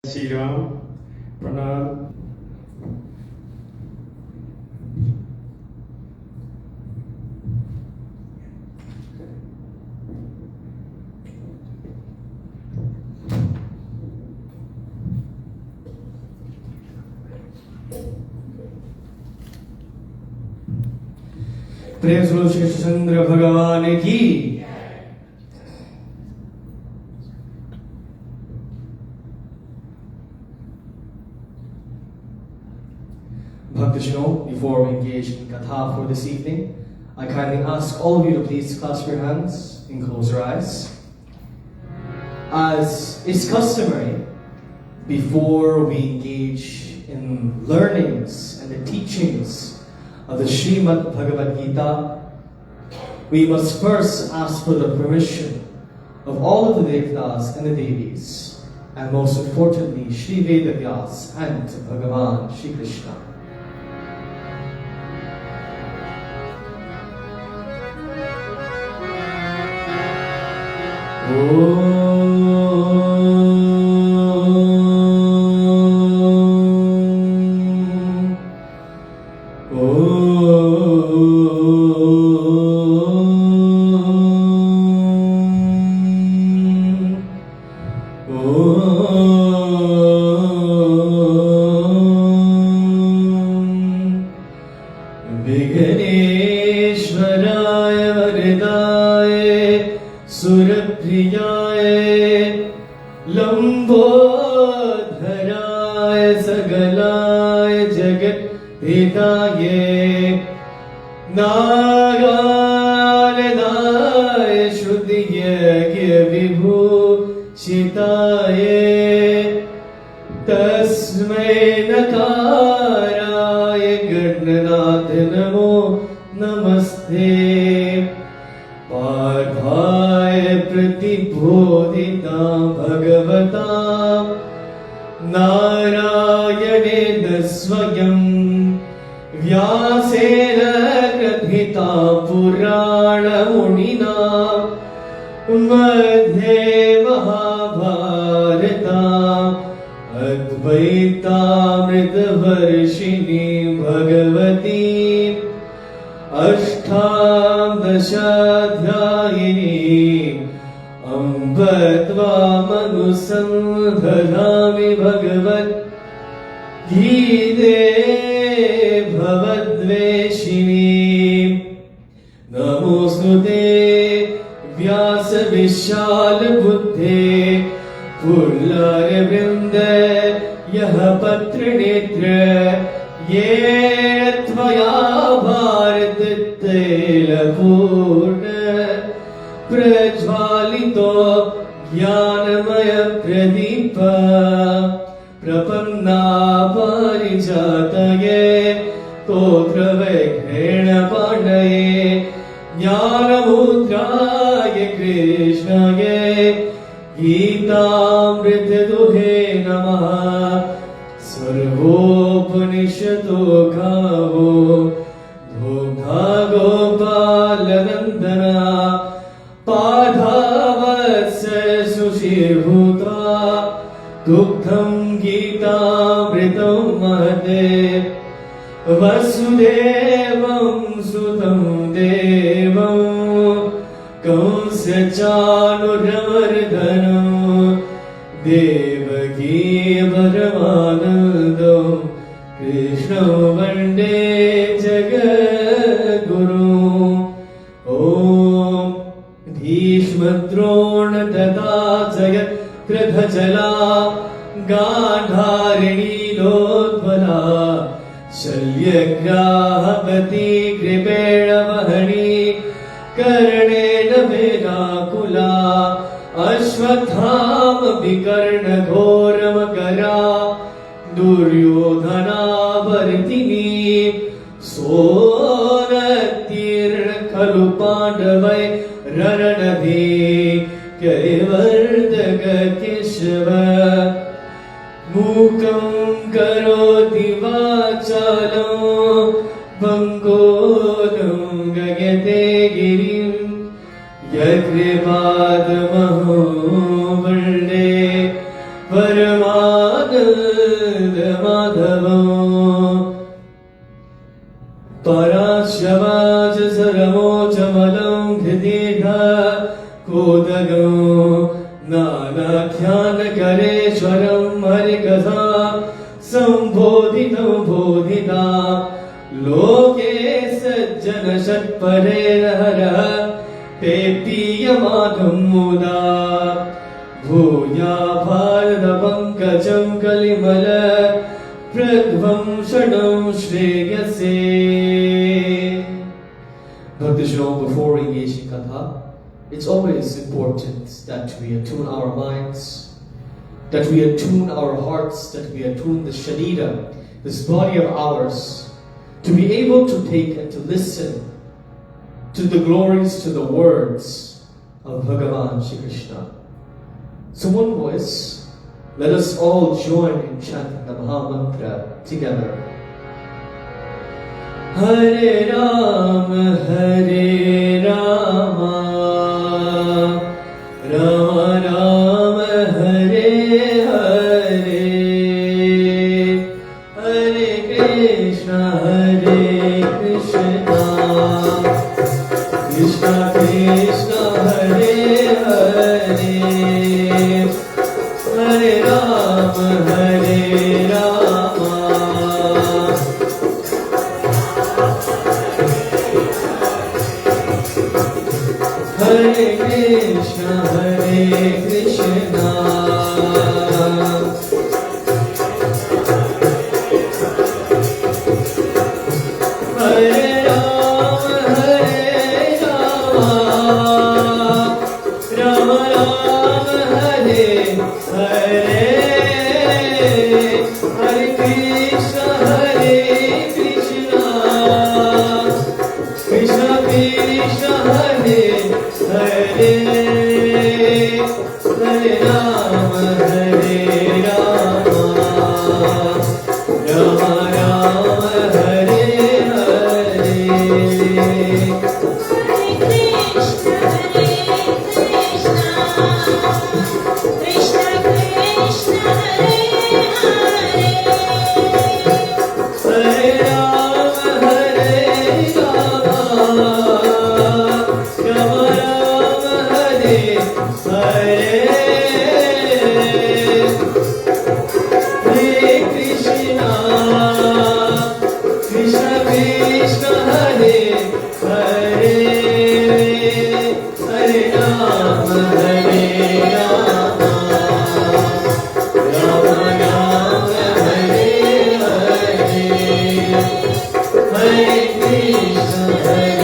Shri Ram, Pranam. प्रेम श्री कृष्णचंद्र भगवान की। Bhaktishnol, before we engage in Katha for this evening, I kindly ask all of you to please clasp your hands and close your eyes. As is customary, before we engage in learnings and the teachings of the Srimad Bhagavad Geeta, we must first ask for the permission of all of the Devtas and the Devis, and most importantly, Shri Vedavyas and Bhagavan Shri Krishna. परमात्मा Madhavam Parashavaja Saramoja Malam Hrididha Kodagam Nana Khyana Kareshwaram Harikatha Sambodhitam Bodhita Loke Sajjana Shatpare Hara Pepiyamagam Muda Bhuya Bharata Pankajam Kalimala Pradvam Shadam Shreyase. Bhakti-Shram, before engaging Katha, it's always important that we attune our minds, that we attune our hearts, that we attune the Sharira, this body of ours, to be able to take and to listen to the glories, to the words of Bhagavan Shri Krishna. So one voice, let us all join in chanting the Maha Mantra together. Hare Rama, Hare Rama, Rama Rama, Hare Hare, Hare Krishna, Hare Krishna, Krishna Krishna, Hare Hare, Hare Rama, Hare Rama, Hare Krishna, Hare Krishna, Hare Rama, Hare Rama, Rama Rama, Hare Hare, Hare Krishna, Hare Krishna, Krishna Krishna, Hare Hare, Hare Rama, Hare Rama, Rama Rama, Hare Hare, Hare Rama, Hare Rama, Rama Rama, Hare Hare, Hare Krishna, Krishna Krishna, Hare Hare, Hare Rama, Hare Rama, Rama Rama, Hare Hare, Hare Krishna, Hare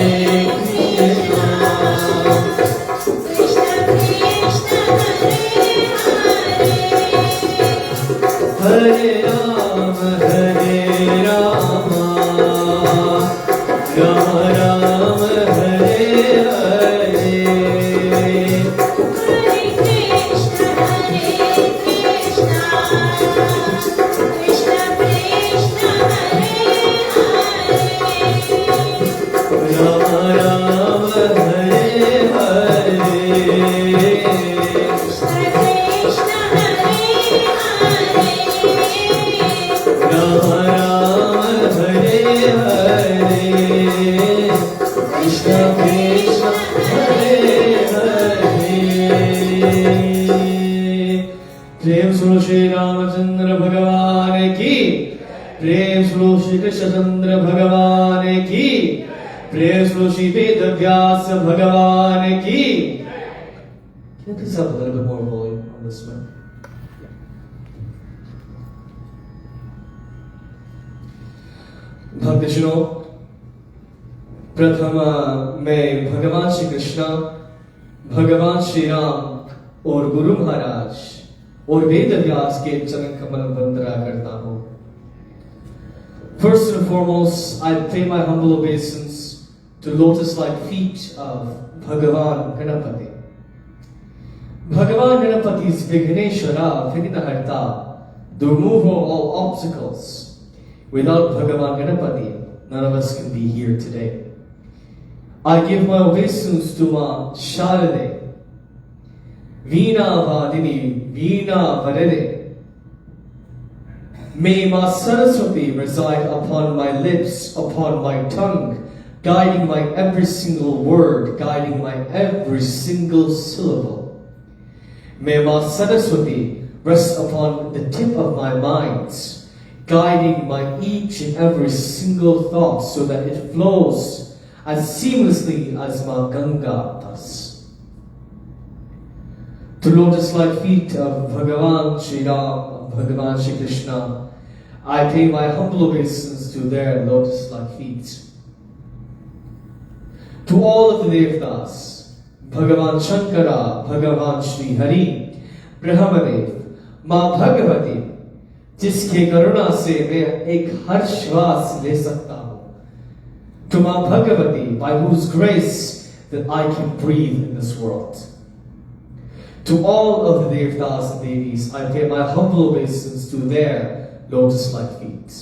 Krishna, Hare Rama, Hare Rama, Rama Rama, Hare Hare, Rama Rama, Hare Hare, Rama Rama, Hare Hare, Krishna Krishna, Hare Hare. प्रेम सुनो श्री रामचंद्र भगवान की, प्रेम सुनो श्री कृष्णचंद्र भगवान की, प्रेम सुनो श्री वेद व्यास भगवान की. Can you please have a little bit more volume on this one? भक्तजनों, प्रथम मैं भगवान श्री कृष्ण, भगवान श्री राम और गुरु महाराज और वेद व्यास के चरण कमल वंदना करता हूं. First and foremost, I pay my humble obeisance to lotus-like feet of Bhagavan Ganapati. Bhagavan Ganapati is Vigneshwara, Vignaharta, the remover of all obstacles. Without Bhagavan Ganapati, none of us can be here today. I give my obeisance to Ma Sharade, Veena Vadini, Veena Varede, May Ma Saraswati reside upon my lips, upon my tongue, guiding my every single word, guiding my every single syllable. May Ma Saraswati rest upon the tip of my mind, guiding my each and every single thought so that it flows as seamlessly as Ma Ganga does. To lotus-like feet of Bhagavan Sri Ram, Bhagavan Sri Krishna, I pay my humble obeisance to their lotus-like feet. To all of the Devtas, Bhagavan Shankara, Bhagavan Sri Hari, Brahmadev, Ma Bhagavati, जिसके करुणा से मैं एक हर श्वास ले सकता हूँ. To Ma Bhagavati, by whose grace that I can breathe in this world. To all of the Devtas and Devis, I pay my humble obeisance to their lotus-like feet.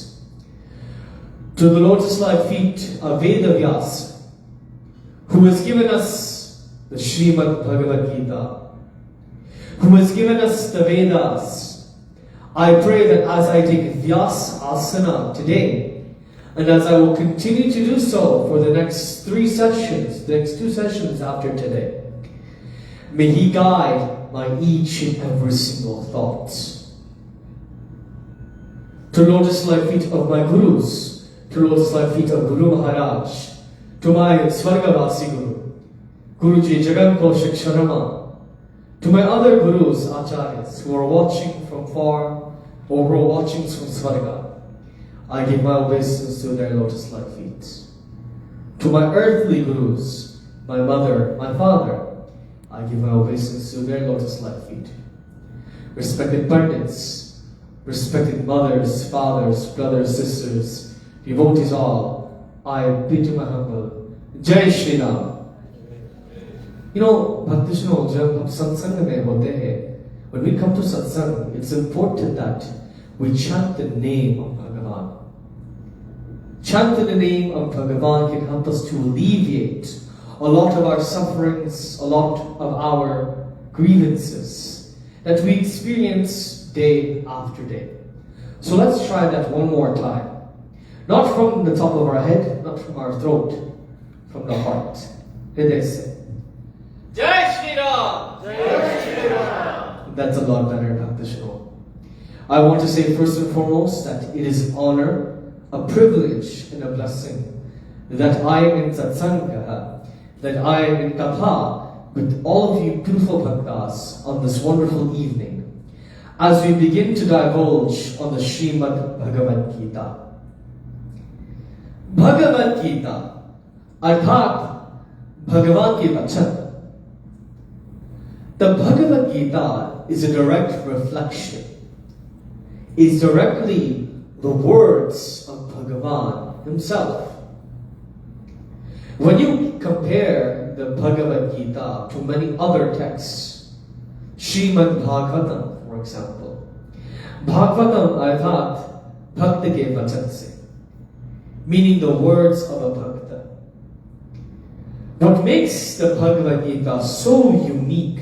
To the lotus-like feet of Veda Vyasa, who has given us the Srimad Bhagavad Gita, who has given us the Vedas, I pray that as I take Vyasa Asana today, and as I will continue to do so for the next 3 sessions, the next 2 sessions after today, may He guide my each and every single thought. To lotus-like feet of my gurus, to lotus-like feet of Guru Maharaj, to my Svargavasi Guru, Guruji Jagan Kaushik Sharma, to my other gurus, acharyas, who are watching from far or who are watching from Svarga, I give my obeisance to their lotus-like feet. To my earthly gurus, my mother, my father, I give my obeisance to their lotus-like feet. Respected Pandits, respected mothers, fathers, brothers, sisters, devotees all, I bid you my humble Jai Shri Ram. You know, Bhaktishno, jab hum satsang mein hote hain, when we come to satsang, it's important that we chant the name of Bhagavan. Chanting the name of Bhagavan can help us to alleviate a lot of our sufferings, a lot of our grievances that we experience day after day. So let's try that one more time. Not from the top of our head, not from our throat, from the heart. Hriday se. Jai Shri Ram! Jai Shri Ram! That's a lot better, Dr. Shino. I want to say first and foremost that it is an honor, a privilege, and a blessing that I am in Satsanga, that I am in Katha with all of you beautiful Bhaktas on this wonderful evening as we begin to divulge on the Srimad Bhagavad Gita. Bhagavad Gita, अर्थात भगवान के वचन. The Bhagavad Gita is a direct reflection, is directly the words of Bhagavan himself. When you compare the Bhagavad Gita to many other texts, Srimad Bhagavatam, for example, Bhagavatam अर्थात भक्त के वचन से, meaning the words of a bhakta. What makes the Bhagavad Gita so unique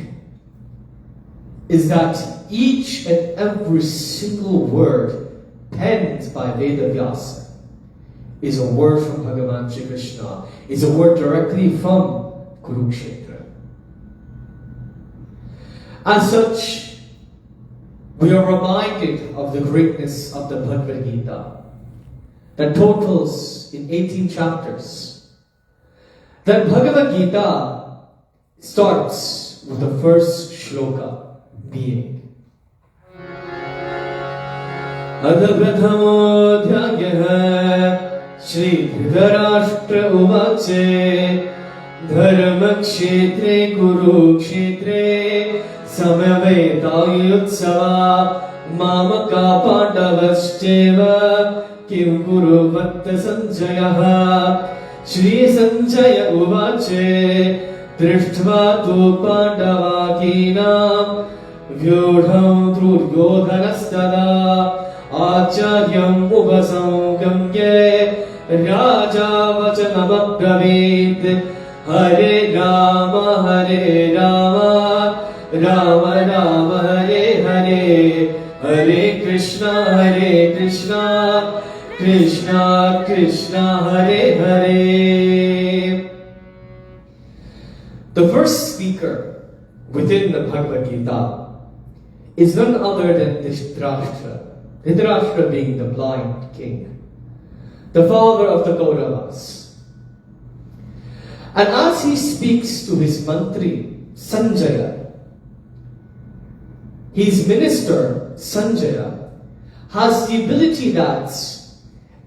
is that each and every single word penned by Veda Vyasa is a word from Bhagavan Shri Krishna, is a word directly from Kurukshetra. As such, we are reminded of the greatness of the Bhagavad Gita that totals in 18 chapters. That Bhagavad Gita starts with the first shloka being Adhaprathamo Shri Dhritarashtra Uvache Dharma Kshetre Kuru Kshetre Samaveta Mamaka Pandavascheva Kim Guru Vatta Sanjaya Shri Sanjaya Uvache Drishtva Tu Pandavakinam Vyodham Duryodhanastada Acharyam Upasamgamye Raja Vachanam Abravit Hare Rama Hare Rama Rama Rama Hare Hare Hare Krishna Krishna, Hare Krishna, Krishna Krishna, Hare Hare. The first speaker within the Bhagavad Gita is none other than Dhritarashtra. Dhritarashtra being the blind king, the father of the Kauravas. And as he speaks to his mantri, Sanjaya, his minister, Sanjaya, has the ability that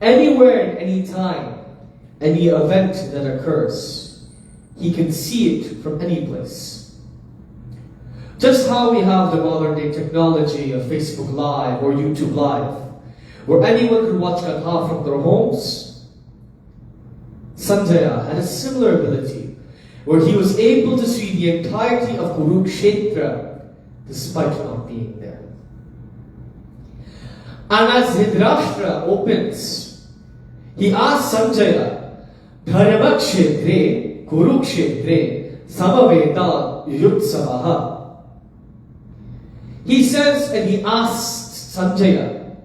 anywhere and any time, any event that occurs, he can see it from any place. Just how we have the modern day technology of Facebook Live or YouTube Live, where anyone can watch Katha from their homes, Sanjaya had a similar ability, where he was able to see the entirety of Kurukshetra despite not being there. And as Dhritarashtra opens, he asks Sanjaya, Dharmakshetre Kurukshetre Samaveta Yutsavaha. He says and he asks Sanjaya,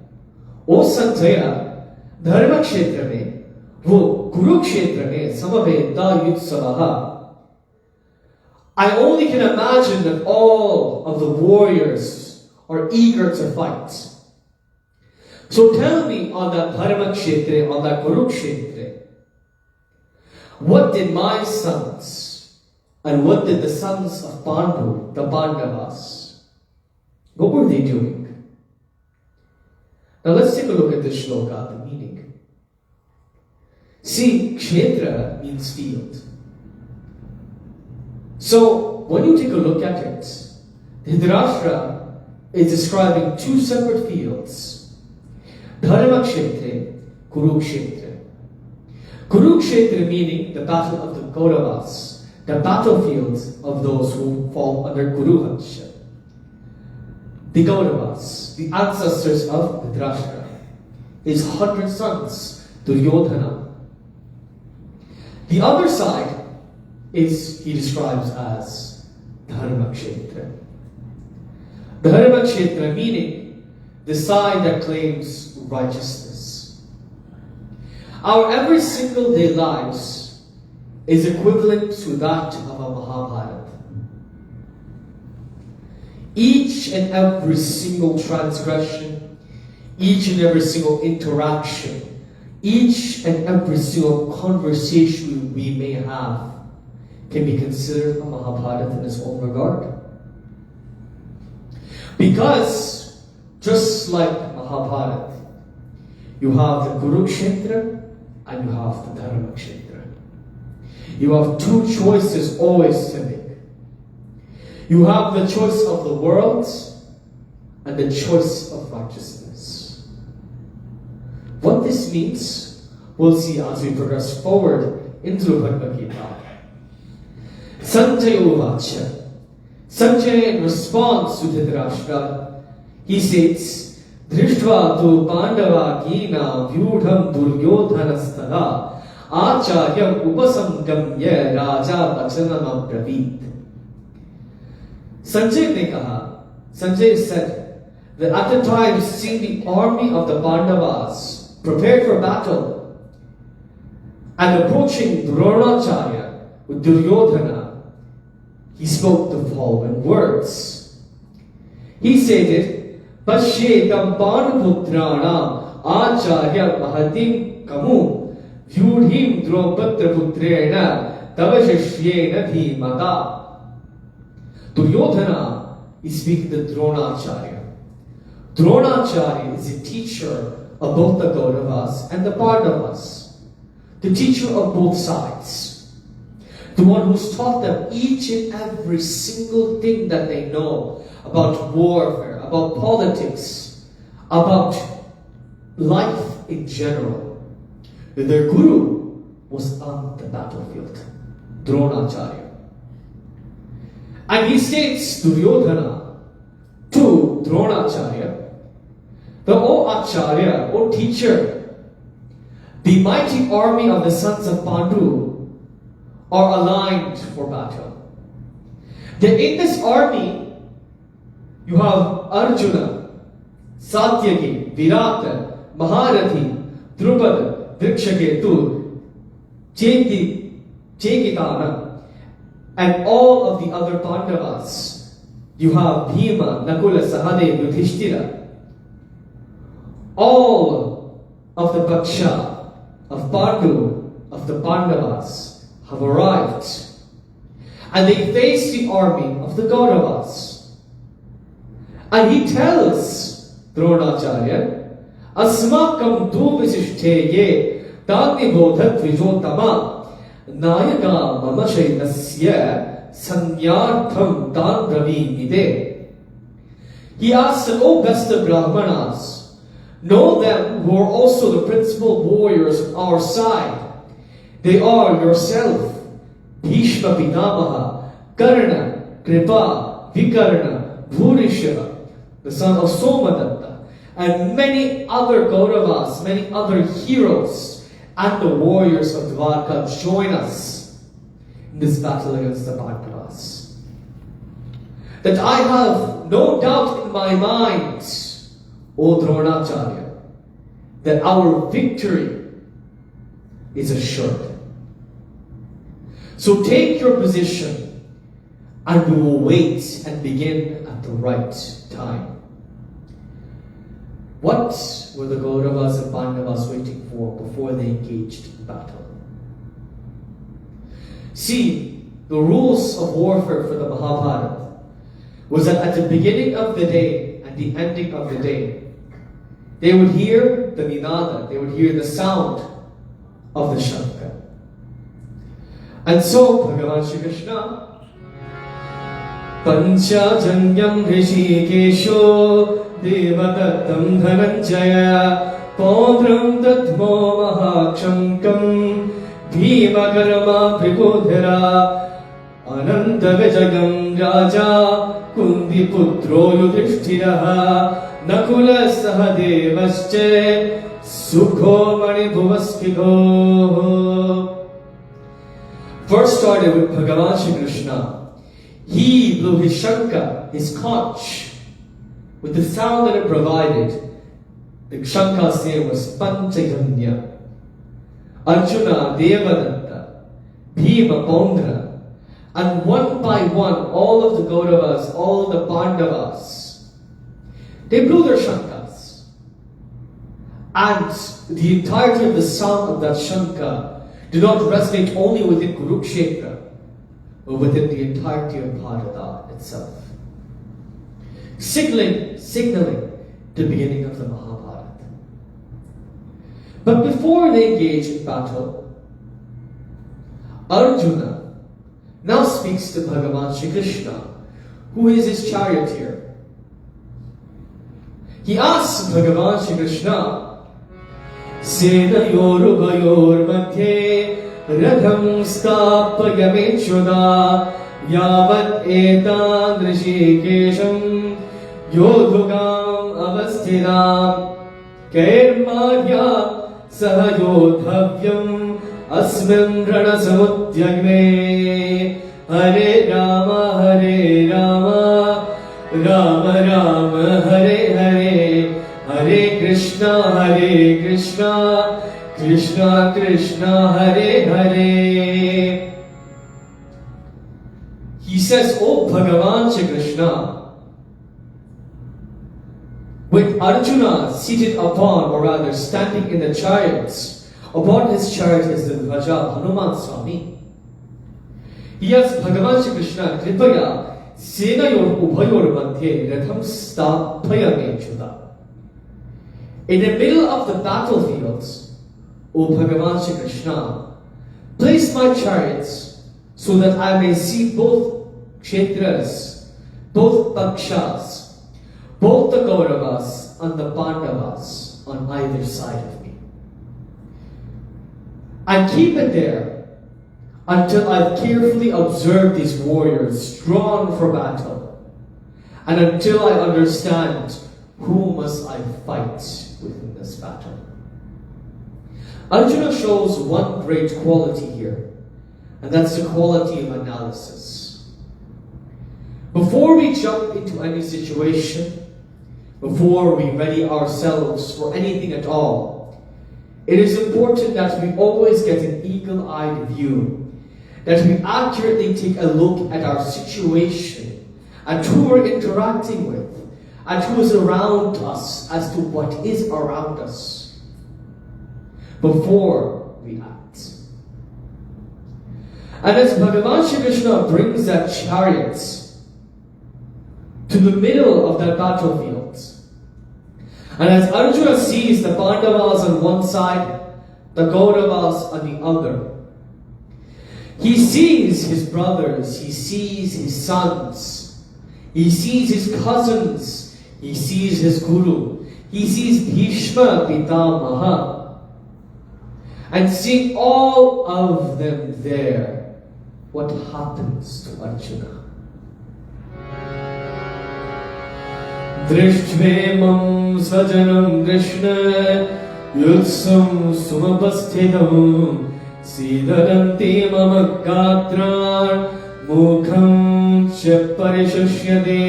O Sanjaya, Dharmakshetra mein, wo Kurukshetra mein Samaveta Yutsavaha. I only can imagine that all of the warriors are eager to fight. So tell me on that Dharmakshetra, on that Kurukshetra, what did my sons and what did the sons of Pandu, the Pandavas, what were they doing? Now let's take a look at this shloka, the meaning. See, Kshetra means field. So when you take a look at it, Dhritarashtra is describing two separate fields. Dharmakshetra, Kurukshetra. Kurukshetra meaning the battle of the Kauravas, the battlefields of those who fall under Kuruvansha. The Kauravas, the ancestors of Dhritarashtra, his 100 sons, Duryodhana. The other side is, he describes as Dharmakshetra. Dharmakshetra meaning the side that claims righteousness. Our every single day lives is equivalent to that of a Mahabharata. Each and every single transgression, each and every single interaction, each and every single conversation we may have can be considered a Mahabharata in its own regard. Because, just like Mahabharata, you have the Kurukshetra and you have the Dharmakshetra. You have two choices always to make. You have the choice of the world and the choice of righteousness. What this means, we'll see as we progress forward into Bhagavad Gita. Sanjaya Uvacha. Sanjaya, in response to Dhritarashtra, he states, Drishtva tu Pandava Gina Vyudham Duryodhanastha Acharyam Upasamgamya Raja Vachanam Abravit. Sanjay said that at the time seeing the army of the Pandavas prepared for battle and approaching Dronacharya with Duryodhana, he spoke the following words. He stated, Pashyetam Panduputranam Acharya Mahatim Kamu Vyudhim Draupatra Putrena Tavashashyena Dhimata. Duryodhana is speaking to Dronacharya. Dronacharya is a teacher of both the Kauravas and the Pandavas. The teacher of both sides. The one who's taught them each and every single thing that they know about warfare, about politics, about life in general. Their guru was on the battlefield, Dronacharya. And he states Duryodhana to Dronacharya, the O Acharya, O teacher, the mighty army of the sons of Pandu are aligned for battle. That in this army, you have Arjuna, Satyaki, Virata, Maharathi, Drupad, Vrikshaketu, Chekitana, and all of the other Pandavas. You have Bhima, Nakula, Sahadev, Yudhishthira. All of the Paksha, of Pandu, of the Pandavas have arrived. And they face the army of the Kauravas. And he tells Dronacharya, Asmakam tu visishteye tati bodhat vijotama nayaka mama shaitasya sanyartham tan ravinide. He asks, O best of Brahmanas, know them who are also the principal warriors on our side. They are yourself, Bhishma Pitamaha, Karna, Kripa, Vikarna, Bhurisha, the son of Somadatta, and many other Kauravas, many other heroes, and the warriors of Dwarka join us in this battle against the Pandavas. That I have no doubt in my mind, O Dronacharya, that our victory is assured. So take your position, and we will wait and begin at the right time. What were the Kauravas and Pandavas waiting for before they engaged in battle? See, the rules of warfare for the Mahabharata was that at the beginning of the day and the ending of the day, they would hear the ninada, they would hear the sound of the Shankar. And so, Bhagavan Shri Krishna, Panchajanyam Rishikesho Devatattam Dhananjaya Paudram Dadmo Mahakshankam Bhimakarma Pripodhira Ananta Vijagam Raja Kundi Putro Yudhishthiraha Nakula Sahadevasche Sukho Manibhuvaskiko. First started with Bhagavan Shri Krishna. He blew his Shankha, his conch, with the sound that it provided. The Shankha's name was Panchajanya. Arjuna, Devadatta, Bhima, Pondra, and one by one, all of the Kauravas, all of the Pandavas, they blew their Shankhas. And the entirety of the sound of that Shankha did not resonate only within Kurukshetra, but within the entirety of Bharata itself. Signaling the beginning of the Mahabharata. But before they engage in battle, Arjuna now speaks to Bhagavan Shri Krishna, who is his charioteer. He asks Bhagavan Shri Krishna, Senayorubayor madhye radham stapayamechudha yavat etan rishikesham yodhugam avasthiram kairmadhya sahayodhavyam asmin ranasamudyagme Hare Rama Rama Rama Hare Hare Hare Krishna, Krishna Krishna, Hare Hare. He says, O Bhagavan Shri Krishna, with Arjuna seated upon, or rather standing in the chariots, upon his chariot is the Dhvaja Hanuman Swami. He asks Bhagavan Shri Krishna, Kripaya, Senayor Ubhayor Madhye Ratham Stapayame Chuda. In the middle of the battlefields, O Bhagavan Shri Krishna, place my chariots so that I may see both Kshetras, both Pakshas, both the Kauravas and the Pandavas on either side of me. And keep it there until I've carefully observed these warriors drawn for battle, and until I understand who must I fight within this battle. Arjuna shows one great quality here, and that's the quality of analysis. Before we jump into any situation, before we ready ourselves for anything at all, it is important that we always get an eagle-eyed view, that we accurately take a look at our situation and who we're interacting with and who is around us as to what is around us before we act. And as Bhagavan Shri Krishna brings that chariot to the middle of that battlefield, and as Arjuna sees the Pandavas on one side, the Kauravas on the other, he sees his brothers, he sees his sons, he sees his cousins, he sees his guru, he sees Bhishma Pitamaha, and seeing all of them there, what happens to Arjuna? Drishtve svajanam Krishna yutsam sumapasthidam sidaranti mama gatra mukham cha parishusyade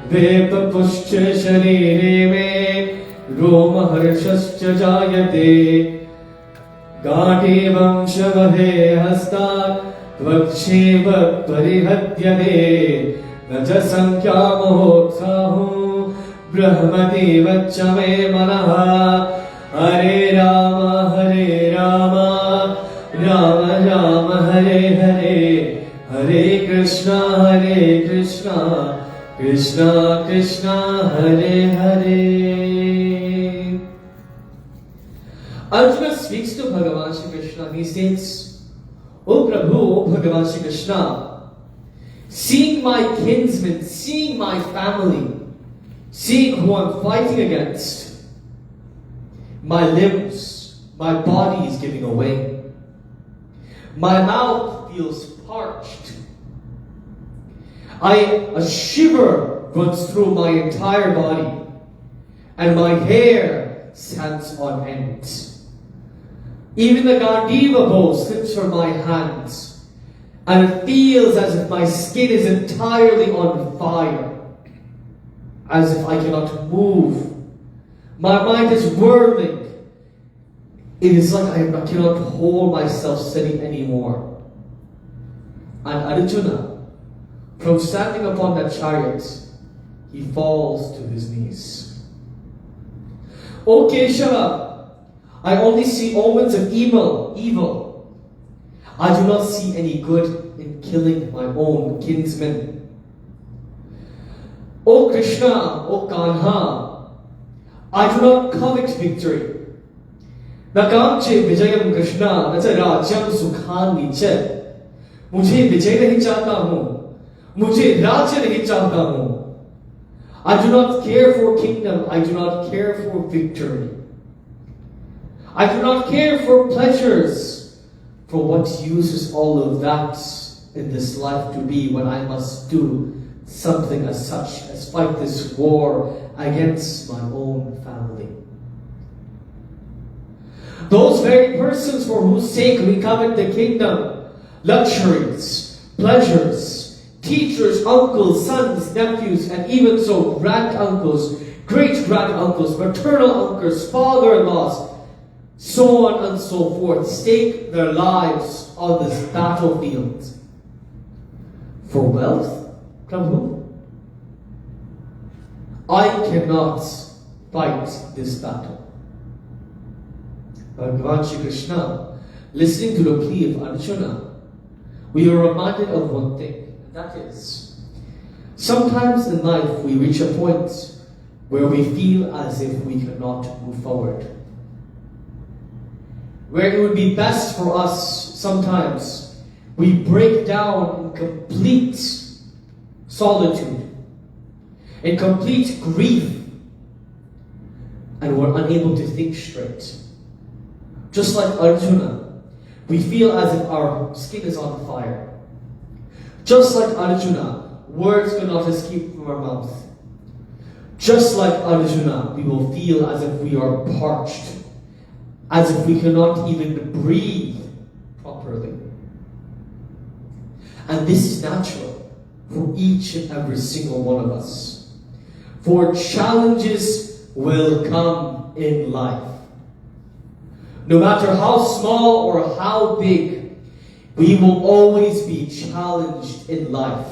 vepapushcha sharire me roma harshascha jayate gadevam shavade hastat Vaksheva parihatyade naja sankhya mohotsahu brahmati vachame manaha Hare Rama Rama Rama Hare Hare Hare Krishna Krishna Krishna Hare Hare. Arjuna speaks to Bhagavan Shri Krishna and he says, O Prabhu, O Bhagavan Shri Krishna, seeing my kinsmen, seeing my family, seeing who I'm fighting against, my limbs, my body is giving away. My mouth feels parched. A shiver runs through my entire body, and my hair stands on end. Even the Gandiva bow slips from my hands, and it feels as if my skin is entirely on fire, as if I cannot move. My mind is whirling. It is like I cannot hold myself steady anymore. And Arjuna, from standing upon that chariot, he falls to his knees. O Keshava, I only see omens of evil. I do not see any good in killing my own kinsmen. O Krishna, O Kanha, I do not covet victory. न कांक्षे विजयम कृष्णा न च राज्यम सुखानि च. मुझे विजय नहीं चाहता हूं, मुझे राज्य नहीं चाहता हूं. I do not care for kingdom, I do not care for victory. I do not care for pleasures. For what use is all of that in this life to be when I must do something as such as fight this war against my own family? Those very persons for whose sake we covet the kingdom, luxuries, pleasures, teachers, uncles, sons, nephews, and even so grand-uncles, great-grand-uncles, maternal uncles, father-in-laws, so on and so forth, stake their lives on this battlefield. For wealth, Prabhu, I cannot fight this battle. Bhagavan Shri Krishna, listening to the plea of Arjuna, we are reminded of one thing, and that is, sometimes in life we reach a point where we feel as if we cannot move forward. Where it would be best for us, sometimes, we break down in complete solitude, in complete grief, and we're unable to think straight. Just like Arjuna, we feel as if our skin is on fire. Just like Arjuna, words cannot escape from our mouth. Just like Arjuna, we will feel as if we are parched, as if we cannot even breathe properly. And this is natural for each and every single one of us. For challenges will come in life. No matter how small or how big, we will always be challenged in life.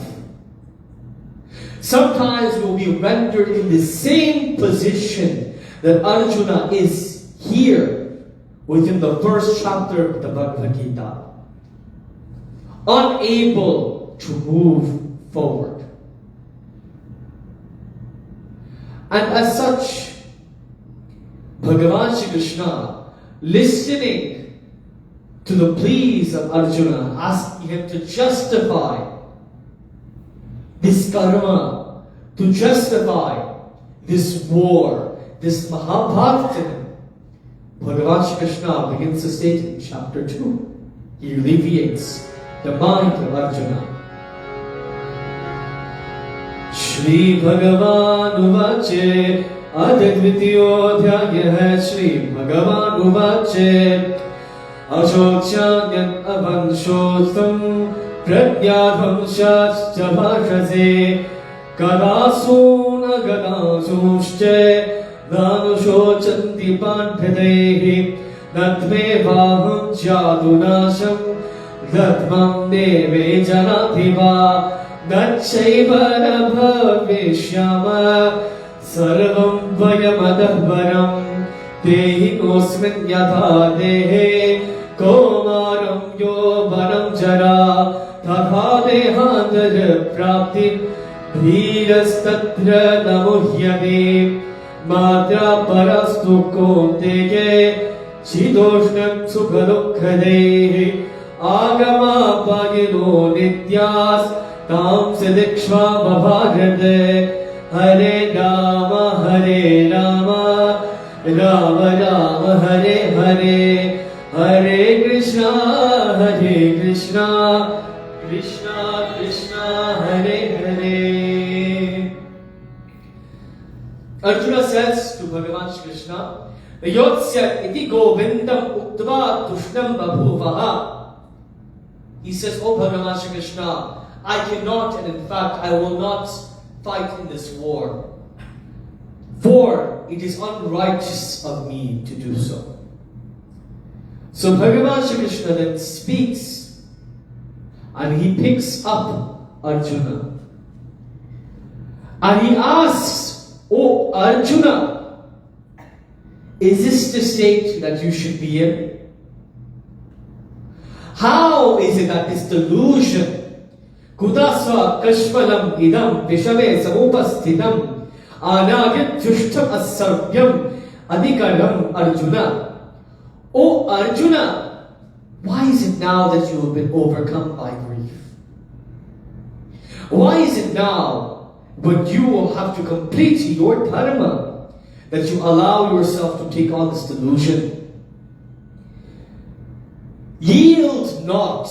Sometimes we will be rendered in the same position that Arjuna is here within the first chapter of the Bhagavad Gita. Unable to move forward. And as such, Bhagavan Shri Krishna, listening to the pleas of Arjuna, asking him to justify this karma, to justify this war, this Mahabharata, Bhagavan Shri Krishna begins to state in chapter 2. He alleviates the mind of Arjuna. Shri Bhagavan Uvache Adadvitiyodhyayah Shri Bhagavan Uvache Ashokshanyat Avanshotam Pradyadhamshascha Bhashase Kadasun Agadasusche Nanushocanti Pantadehi Natme Vaham Jadunasham Natmam Deve Janathiva Natchaiva Bhavishyama Sarvam Vayamadavaram Dehi Kosmin Yatha Dehe Komaram Yovanam Jara Tatha Dehandara Prapti Dhirastatra Namuhyade Matra Parastu Kontege Chidoshnam Sukhadukkade Agama Pagilo Nityas Tam Sidikshva Bhavarade Hare Rama Hare Rama Rama Rama Hare Hare Hare Krishna Krishna Krishna Hare Hare. Arjuna says to Bhagavan Shri Krishna, Yotsya iti govindam uktva tushnam babhuvaha. He says, Oh Bhagavan Shri Krishna, I cannot, and in fact I will not fight in this war. For it is unrighteous of me to do so. So Bhagavan Shri Krishna then speaks and he picks up Arjuna. And he asks, Oh Arjuna, is this the state that you should be in? How is it that this delusion, Kudasva Kashpalam Idam Vishave Samupasthitam Anagit Jushtam Asarvyam Adhikaram Arjuna? Oh Arjuna, why is it now that you have been overcome by grief? Why is it now, when you will have to complete your dharma, that you allow yourself to take on this delusion? Yield not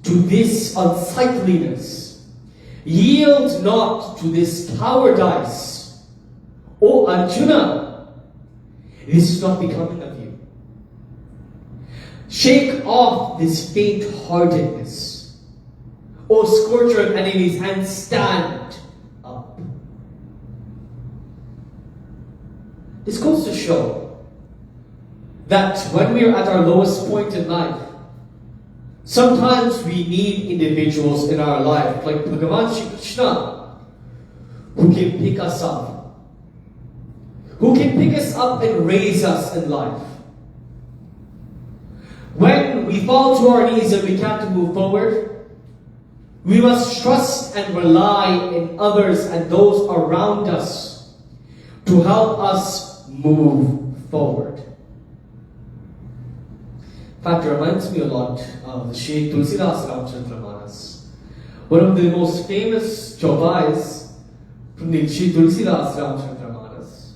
to this unsightliness. Yield not to this cowardice. O Arjuna, this is not becoming of you. Shake off this faint-heartedness. O scourger of enemies, and stand up. This goes to show that when we are at our lowest point in life, sometimes we need individuals in our life, like Bhagavan Shri Krishna, who can pick us up. Who can pick us up and raise us in life. When we fall to our knees and we can't move forward, we must trust and rely in others and those around us to help us move forward. In fact, it reminds me a lot of the Sheikh Tulsidas Ramchastramanas. One of the most famous chaupas from the Sheikh Tulsidas Ramchastramanas.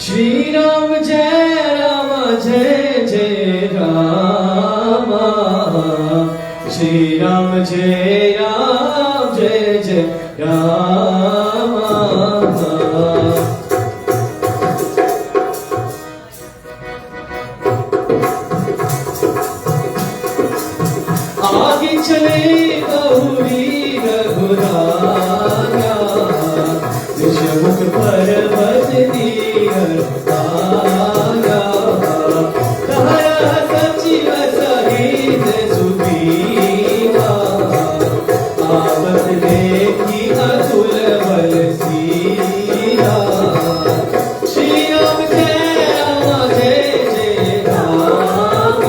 Shri Ram Jai Rama Jai Jai Rama Shri Ram Jai Ram Jai Jai Ram. आगे चले बहुरी रघुराया विषमुख पर्वत निहरताया कहरा सचिव सहित सुग्रीवा आपत देखी अतुल बल सीरा श्री राम जय राम जय जय राम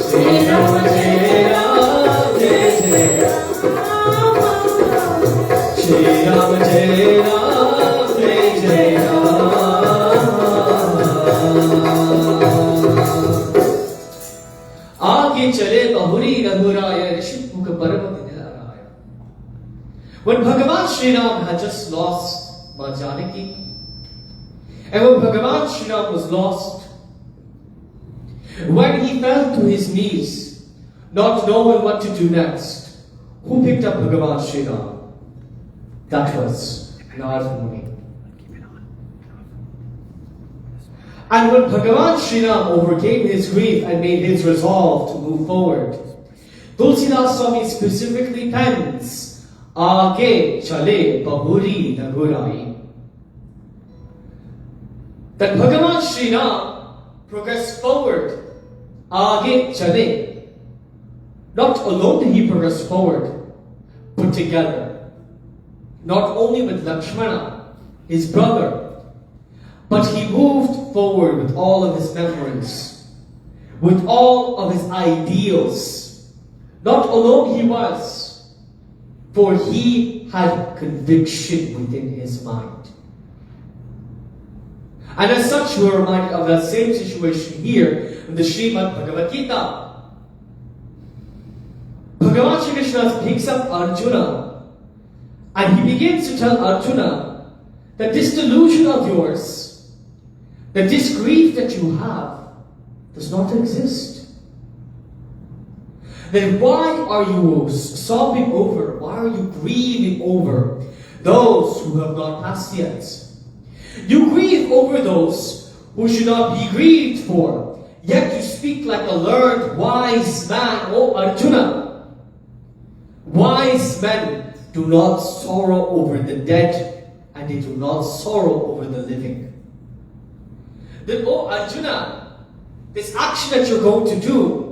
श्री राम जय राम जय जय श्री राम जय राम जय जय राम आगे चले बहुरी रघुराय ऋषिमुख पर्वत निहराय. When Bhagavan Sri Ram had just lost Ma Janaki, and when Bhagavan Sri Ram was lost, when he fell to his knees, not knowing what to do next, who picked up Bhagavan Sri Ram? That was Narad Muni. And when Bhagavan Sri Ram overcame his grief and made his resolve to move forward, Tulsidas Swami specifically pens, Aage chale bahuri raghurayi. That Bhagavan Sri Ram progressed forward, Aage chale. Not alone did he progress forward, but together. Not only with Lakshmana, his brother, but he moved forward with all of his memories, with all of his ideals. Not alone he was, for he had conviction within his mind. And as such, we are reminded of that same situation here in the Srimad Bhagavad Gita. Bhagavan Shri Krishna picks up Arjuna and he begins to tell Arjuna that this delusion of yours, that this grief that you have, does not exist. Then why are you sobbing over, why are you grieving over those who have not passed yet? You grieve over those who should not be grieved for, yet you speak like a learned, wise man, O Arjuna. Wise men do not sorrow over the dead, and they do not sorrow over the living. Then, O Arjuna, this action that you're going to do,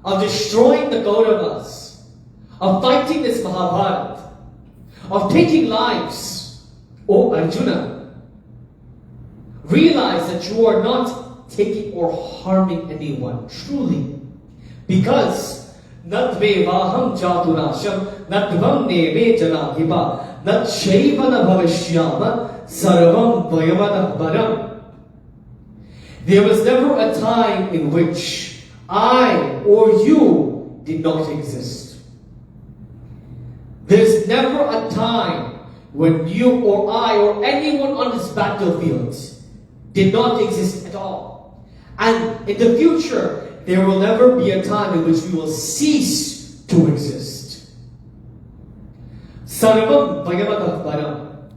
of destroying the Kauravas, of fighting this Mahabharata, of taking lives, O Arjuna, realize that you are not taking or harming anyone, truly. Because, Natve vaham jatunasham, natvam neve janadhipa, nat shaivana bhavishyama, sarvam vayavana baram. There was never a time in which I or you did not exist. There's never a time when you or I or anyone on this battlefield did not exist at all. And in the future, there will never be a time in which we will cease to exist. Sarvam Bhagavadah Param.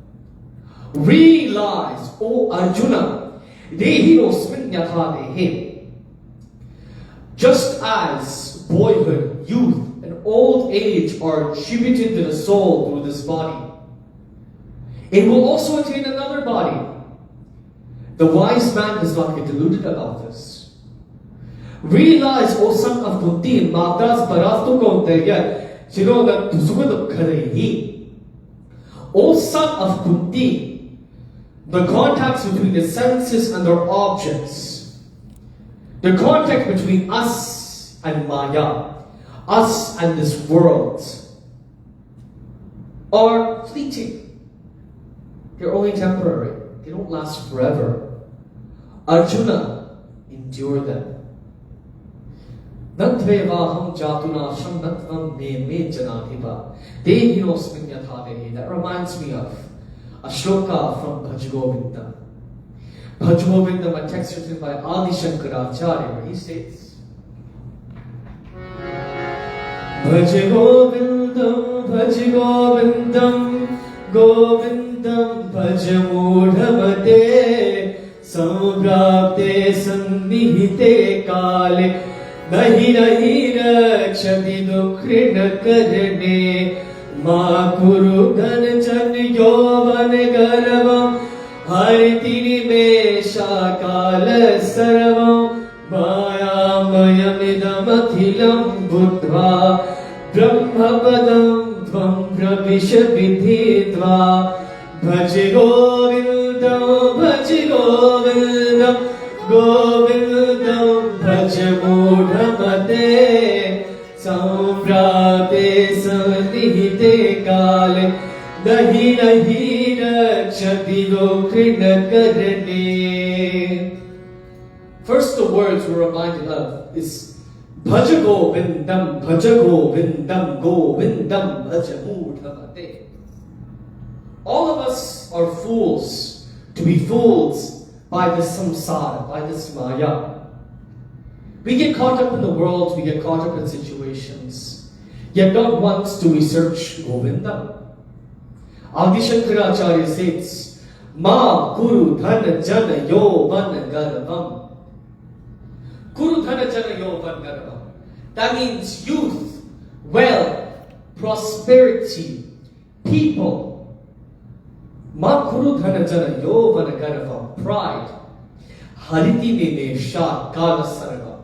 Realize, O Arjuna, just as boyhood, youth, and old age are attributed to the soul through this body, it will also attain another body. The wise man does not get deluded about this. Realize, O son of Kunti, O son of Kunti, the contacts between the senses and their objects, the contact between us and Maya, us and this world, are fleeting. They're only temporary. They don't last forever. Arjuna, endure them. That reminds me of a shloka from Bhaj Govinda. Bhaj Govinda, a text written by Adi Shankaracharya, where he states, Bhaj Govindam, Bhaj Govindam, Govindam Bhaj Mudhamate, Samprapte Sannihite Kale, Nahi Nahi Rakshati Dukhrina Karne, Ma Kuru Dhan Chan Yovan Garvam, Hariti Nimesha Kala Sarvam, Maya Mayamidam Athilam Buddha, Brahmapadam Tvam Pravisha Vidhitva, Bhaj Govindam, Bhaj Govindam, Govindam Bhaj Mudhamate, Samprate Sannihite Kale, Nahi Nahi Rakshati Dukhrina Karne. First, the words we're reminded of is Bhaj Govindam, Bhaj Govindam, Govindam Bhaj Mudhamate. All of us are fools to be fooled by this samsara, by this maya. We get caught up in the world, we get caught up in situations, yet not once do we search Govindam. Adi Shankaracharya says, Ma Guru Dhana Jana Yovan Garavam. Guru Dhana Jana Yovan Garavam. That means youth, wealth, prosperity, people. Ma Guru Dhana Jana Yovan Garavam. Pride. Hariti Nimesha Kala Sarva.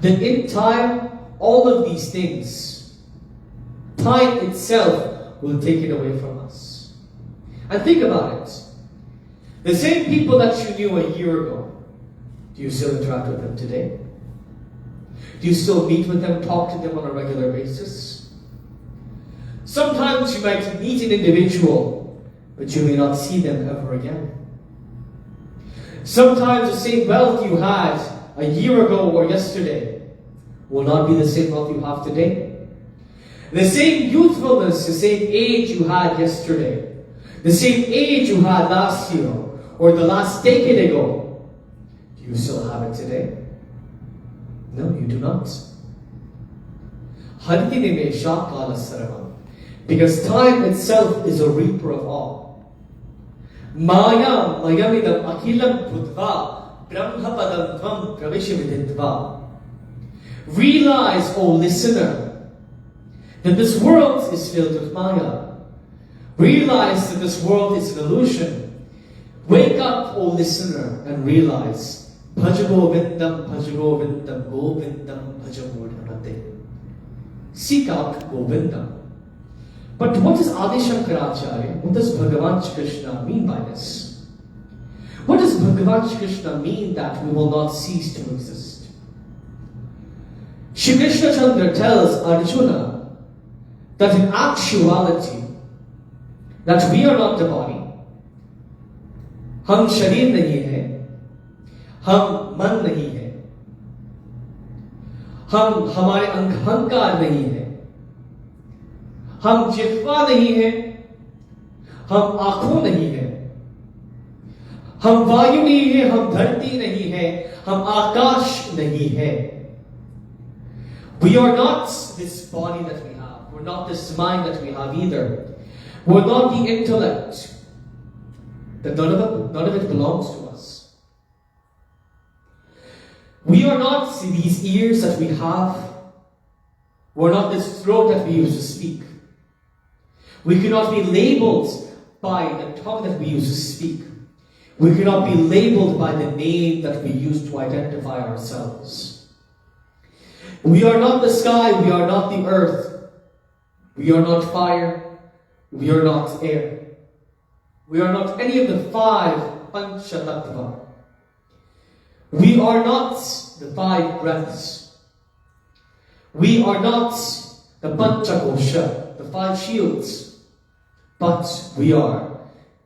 That in time, all of these things, time itself will take it away from us. And think about it. The same people that you knew a year ago, do you still interact with them today? Do you still meet with them, talk to them on a regular basis? Sometimes you might meet an individual, but you may not see them ever again. Sometimes the same wealth you had a year ago or yesterday will not be the same wealth you have today. The same youthfulness, the same age you had yesterday, the same age you had last year or the last decade ago, do you still have it today? No, you do not. Hariti Nimesha Kala Sarvam. Because time itself is a reaper of all. Maya Mayamidam Akhilam Buddha Brahmapadam Tvam Pravisha Vidhitva. Realize, O listener, that this world is filled with Maya. Realize that this world is an illusion. Wake up, O listener, and realize, Bhaj Govindam, Bhaj Govindam, Govindam, Bhaj Mudhamate. Seek out Govindam. But what does Adi Shankaracharya, what does Bhagavan Krishna mean by this? What does Bhagavan Krishna mean that we will not cease to exist? Shri Krishna Chandra tells Arjuna that in actuality, that we are not the body. हम शरीर नहीं है, हम मन नहीं है, हम हमारे अहंकार नहीं है, हम जिह्वा नहीं है, हम आंखों नहीं है, हम वायु नहीं है, हम धरती नहीं है, हम आकाश नहीं है. We are not this body that we have. We're not this mind that we have either. We're not the intellect. That none of it belongs to us. We are not these ears that we have. We're not this throat that we use to speak. We cannot be labeled by the tongue that we use to speak. We cannot be labeled by the name that we use to identify ourselves. We are not the sky, we are not the earth. We are not fire, we are not air. We are not any of the five Panchatattva. We are not the five breaths. We are not the Panchakosha, the five shields. But we are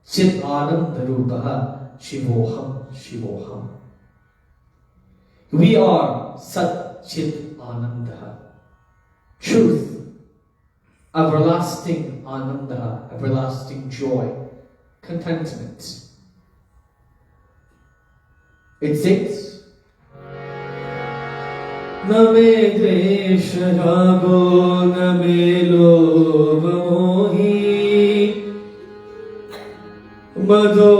Chit Ananda Rupaha Shivoham Shivoham. We are Sat Chit Ananda. Truth. Everlasting Ananda. Everlasting joy. Contentment. It says, न मे द्वेष रागो न मे लोभ मोहि मदो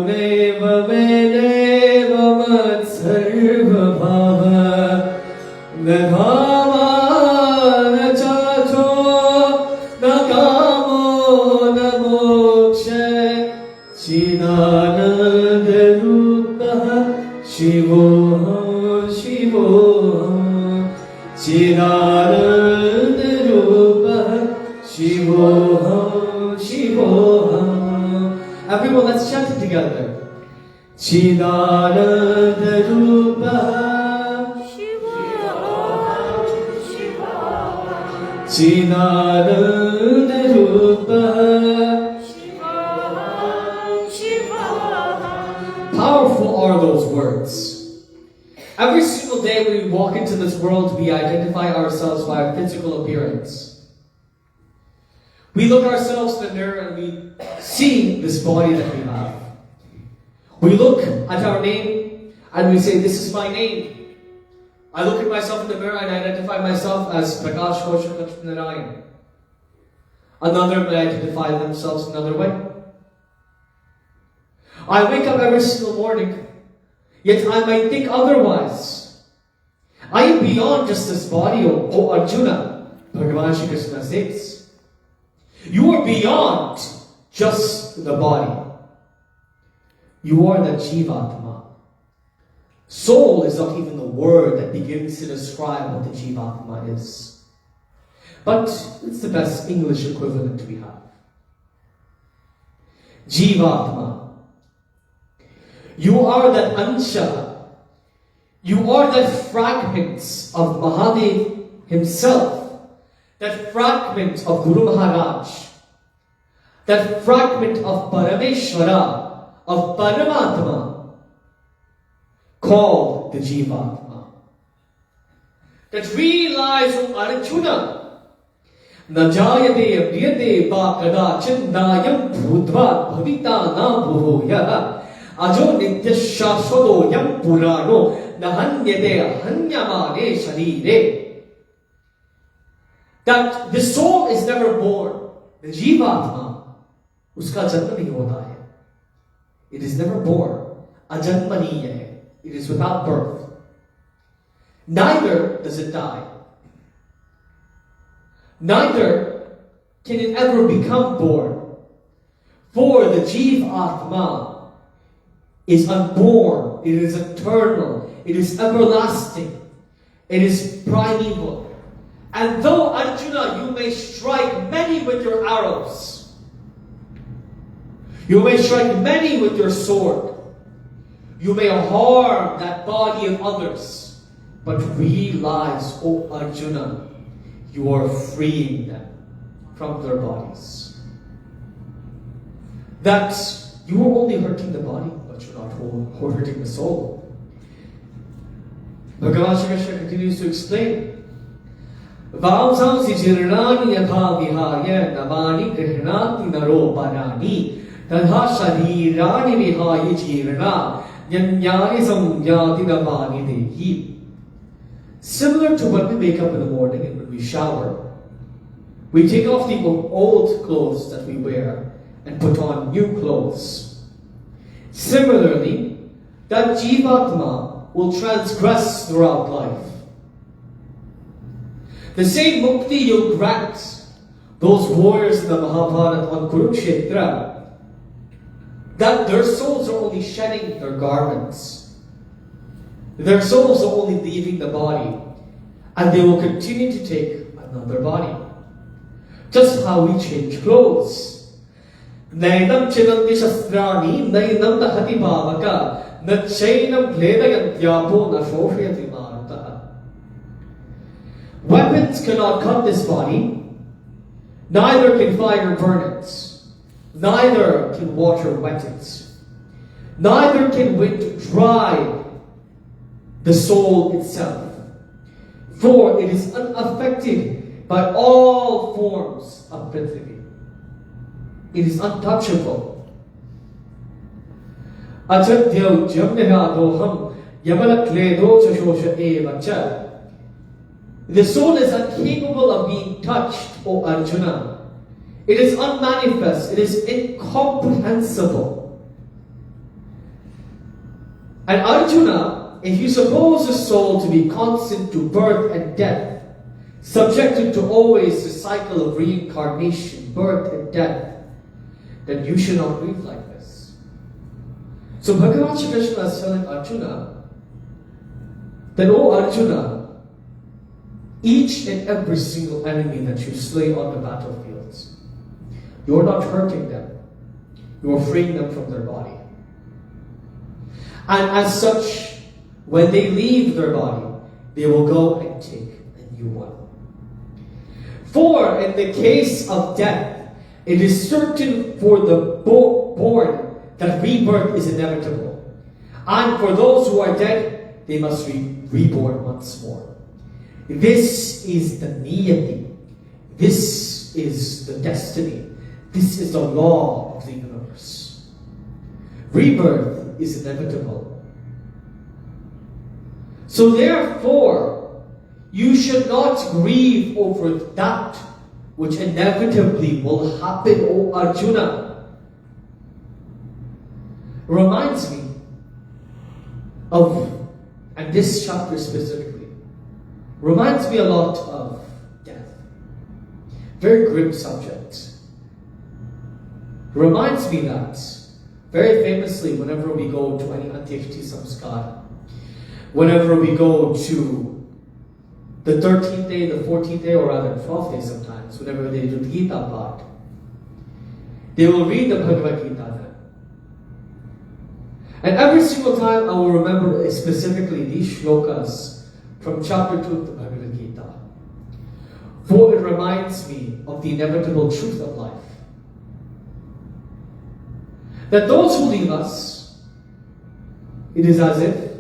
नैव मे देव मत्सर्वभाव न धामा न चाचो न कामो न मोक्ष चिदानन्दरूपः शिवोऽहं शिवोऽहं चिदानन्दरूपः शिवोऽहं शिवोऽहं. Everyone, let's chant it together. Chidanandharupah Shivoham Shivoham Chidanandharupah Shivoham Shivoham. Powerful are those words. Every single day when we walk into this world, we identify ourselves by our physical appearance. We look ourselves in the mirror and we see this body that we have. We look at our name and we say, this is my name. I look at myself in the mirror and identify myself as Prakash Kosha Lakshminarayan. Another may identify themselves another way. I wake up every single morning, yet I might think otherwise. I am beyond just this body, O Arjuna, Bhagavan Shri Krishna says. You are beyond just the body. You are the Jivatma. Soul is not even the word that begins to describe what the Jivatma is. But it's the best English equivalent we have. Jivatma. You are that Ansha. You are that fragments of Mahadev himself. That fragment of Guru Maharaj, that fragment of Parameshwara, of Paramatma, called the Jivatma. That realize, O Arjuna, Najayate Abriyate Ba Kadachin Nayam Bhutva Bhavita Na Bhuya Ajo Nitya Shashwado Yam Purano Nahanyate Hanyamane Sharire. That the soul is never born. The Jivatma, uska janma nahi hota hai. It is never born. Ajanmaniya hai. It is without birth. Neither does it die. Neither can it ever become born. For the Jivatma is unborn. It is eternal. It is everlasting. It is primeval. And though, Arjuna, you may strike many with your arrows, you may strike many with your sword, you may harm that body of others, but realize, O Arjuna, you are freeing them from their bodies. That you are only hurting the body, but you're not hurting the soul. Bhagavan Shri Krishna continues to explain, Vamsam Sijirnani Yatha Vihaya Navani Grihnati Naro Parani Tadha Sharirani Vihaya Jirna Yanyani Samyati Navani Dehi. Similar to when we wake up in the morning and when we shower, we take off the old clothes that we wear and put on new clothes. Similarly, that Jivatma will transgress throughout life. The same mukti you'll grant those warriors in the Mahabharata on Kurukshetra, that their souls are only shedding their garments. Their souls are only leaving the body, and they will continue to take another body. Just how we change clothes. Nainam chinanti shastrani, nainam dahati bhavaka, nachainam bledayantyapo nashoshayati maruta. Weapons cannot cut this body, neither can fire burn it, neither can water wet it, neither can wind dry the soul itself, for it is unaffected by all forms of Prithvi. It is untouchable. Achadhyau jamniradoham yamalakledo chashosha evacha The soul is incapable of being touched, O Arjuna. It is unmanifest. It is incomprehensible. And Arjuna, if you suppose the soul to be constant to birth and death, subjected to always the cycle of reincarnation, birth and death, then you should not grieve like this. So Bhagavan Shri Krishna is telling Arjuna that, O Arjuna, each and every single enemy that you slay on the battlefields, you are not hurting them. You are freeing them from their body. And as such, when they leave their body, they will go and take a new one. For in the case of death, it is certain for the born that rebirth is inevitable. And for those who are dead, they must be reborn once more. This is the niyati. This is the destiny. This is the law of the universe. Rebirth is inevitable. So therefore, you should not grieve over that which inevitably will happen, O Arjuna. Reminds me of, and this chapter specifically, reminds me a lot of death. Very grim subject. Reminds me that, very famously, whenever we go to any Antyekshti Samskar, whenever we go to the 13th day, the 14th day, or rather 12th day sometimes, whenever they do the Gita part, they will read the Bhagavad Gita then. And every single time I will remember specifically these shlokas from chapter 2 of the Bhagavad Gita. For it reminds me of the inevitable truth of life. That those who leave us, it is as if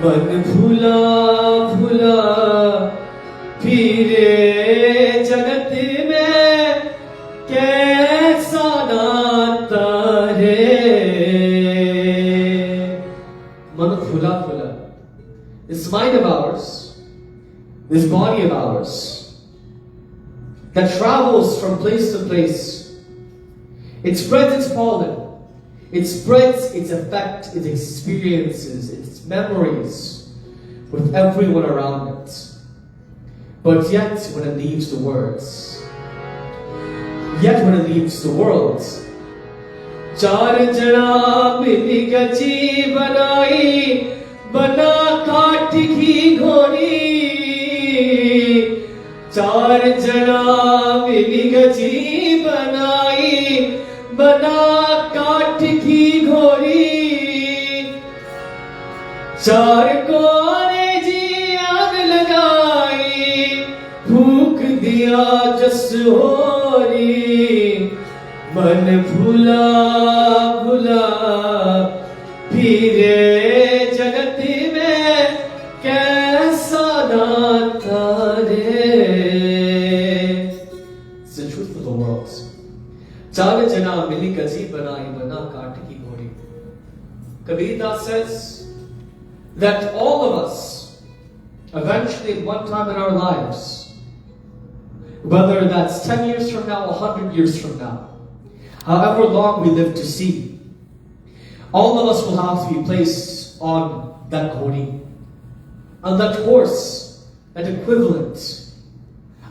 मन भूला भूला फिरे जगत में कैसा नाता रे मन भूला भूला. This mind of ours, this body of ours, that travels from place to place, it spreads its pollen, it spreads its effect, its experiences, its memories with everyone around it. But yet, when it leaves the world, चार जना मिली गची बनाई बना काठ की घोड़ी. चार जना मिली गची बनाई बना काठ की घोड़ी. चार को ने जी आग लगाई फूक दिया जस होरी. मन भूला भूला फिरे जगत में कैसा नाता रे. It's the truth of the world. चार जना मिली गजी बनाई बना काठ की घोड़ी. Kabir Das says that all of us, eventually at one time in our lives, whether that's 10 years from now or 100 years from now, however long we live to see, all of us will have to be placed on that ghori, on that horse, that equivalent.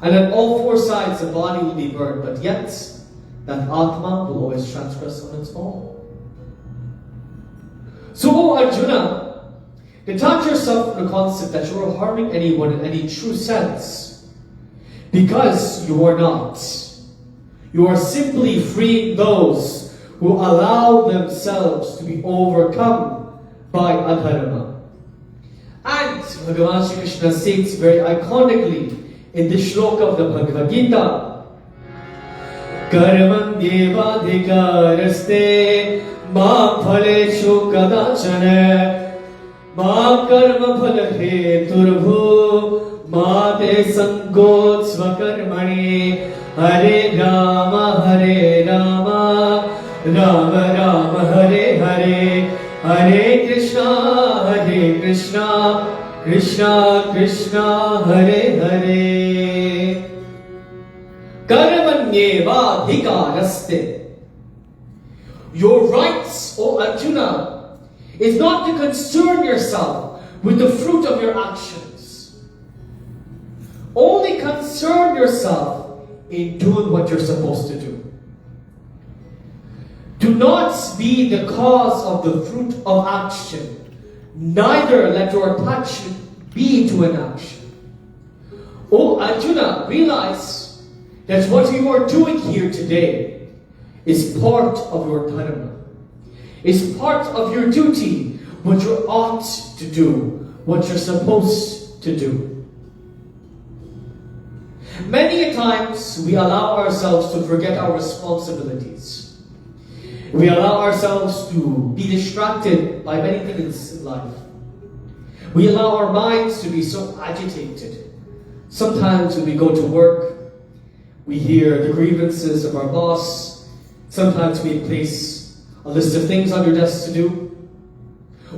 And on all four sides the body will be burned, but yet that Atma will always transgress on its own. So, O Arjuna, detach yourself from the concept that you are harming anyone in any true sense, because you are not. You are simply freeing those who allow themselves to be overcome by adharma. And Bhagavan Shri Krishna states very iconically in this shloka of the Bhagavad Gita, Karmanyevadhikaraste ma phaleshu kadachana ma karma phala heturvhu ma te sangot svakarmani. Hare Rama, Rama Rama, Hare Hare, Hare Krishna, Krishna bhagaste. Your rights, O Arjuna, is not to concern yourself with the fruit of your actions. Only concern yourself in doing what you're supposed to do. Do not be the cause of the fruit of action. Neither let your attachment be to an action. O Arjuna, realize that what you are doing here today is part of your dharma, is part of your duty, what you ought to do, what you're supposed to do. Many a times we allow ourselves to forget our responsibilities. We allow ourselves to be distracted by many things in life. We allow our minds to be so agitated. Sometimes when we go to work, we hear the grievances of our boss. Sometimes we place a list of things on your desk to do.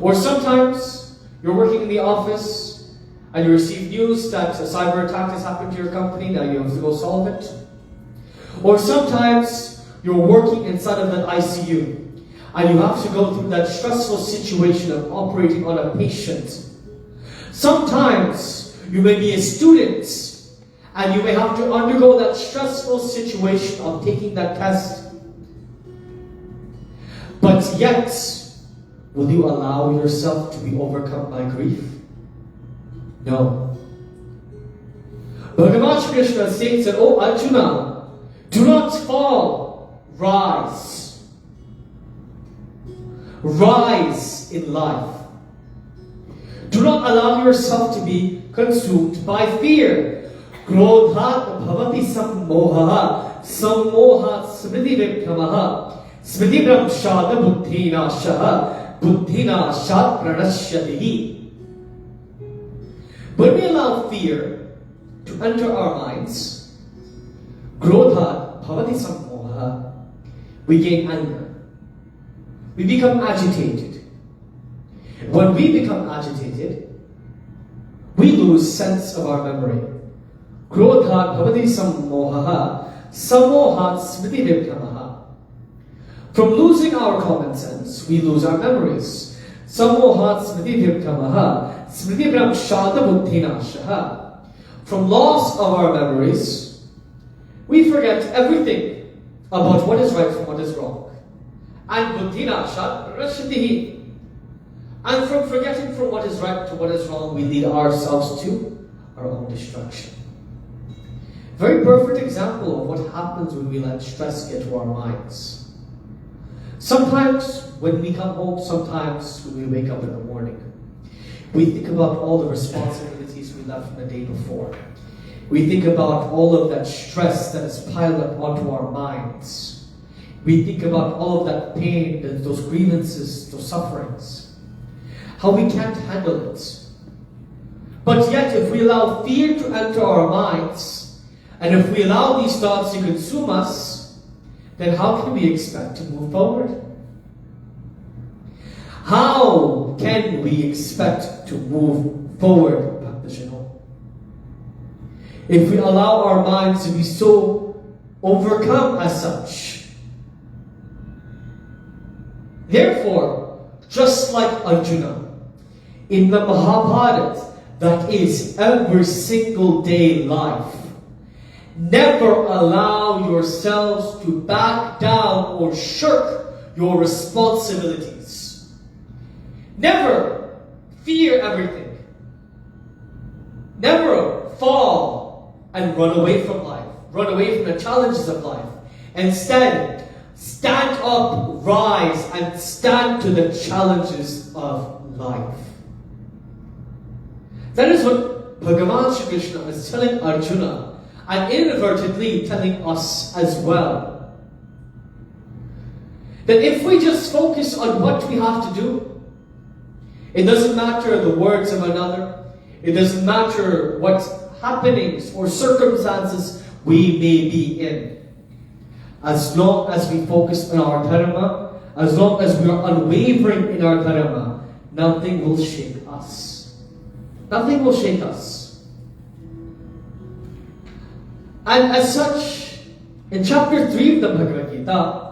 Or sometimes you're working in the office and you receive news that a cyber attack has happened to your company. Now you have to go solve it. Or sometimes you're working inside of an ICU and you have to go through that stressful situation of operating on a patient. Sometimes you may be a student and you may have to undergo that stressful situation of taking that test. But yet, will you allow yourself to be overcome by grief? No. Bhagavan Krishna states that, O Arjuna, do not fall, rise. Rise in life. Do not allow yourself to be consumed by fear. Krodhat bhavati sammoha, sammohat smriti viphramaha, smriti bramshad buddhina shaha, buddhina shad pranashyatihi. When we allow fear to enter our minds, krodhat bhavati sammoha, we gain anger. We become agitated. When we become agitated, we lose sense of our memory. Krodhat bhavati sammoha, sammohat smriti viphramaha. From losing our common sense, we lose our memories. Sammohat smriti viphramaha, smriti bramshada buddhina shaha. From loss of our memories, we forget everything about what is right from what is wrong. And buddhina shad pranashyatihi. And from forgetting from what is right to what is wrong, we lead ourselves to our own destruction. Very perfect example of what happens when we let stress get to our minds. Sometimes when we come home, sometimes when we wake up in the morning, we think about all the responsibilities we left from the day before. We think about all of that stress that is piled up onto our minds. We think about all of that pain, those grievances, those sufferings. How we can't handle it. But yet, if we allow fear to enter our minds, and if we allow these thoughts to consume us, then how can we expect to move forward? How can we expect to move forward, Bhakta? If we allow our minds to be so overcome as such. Therefore, just like Arjuna, in the Mahabharata, that is every single day life, never allow yourselves to back down or shirk your responsibilities. Never fear everything. Never fall and run away from life. Run away from the challenges of life. Instead, stand up, rise, and stand to the challenges of life. That is what Bhagavan Shri Krishna is telling Arjuna, and inadvertently telling us as well. That if we just focus on what we have to do, it doesn't matter the words of another, it doesn't matter what happenings or circumstances we may be in. As long as we focus on our dharma, as long as we are unwavering in our dharma, nothing will shake us. Nothing will shake us. And as such, In chapter 3 of the Bhagavad Gita,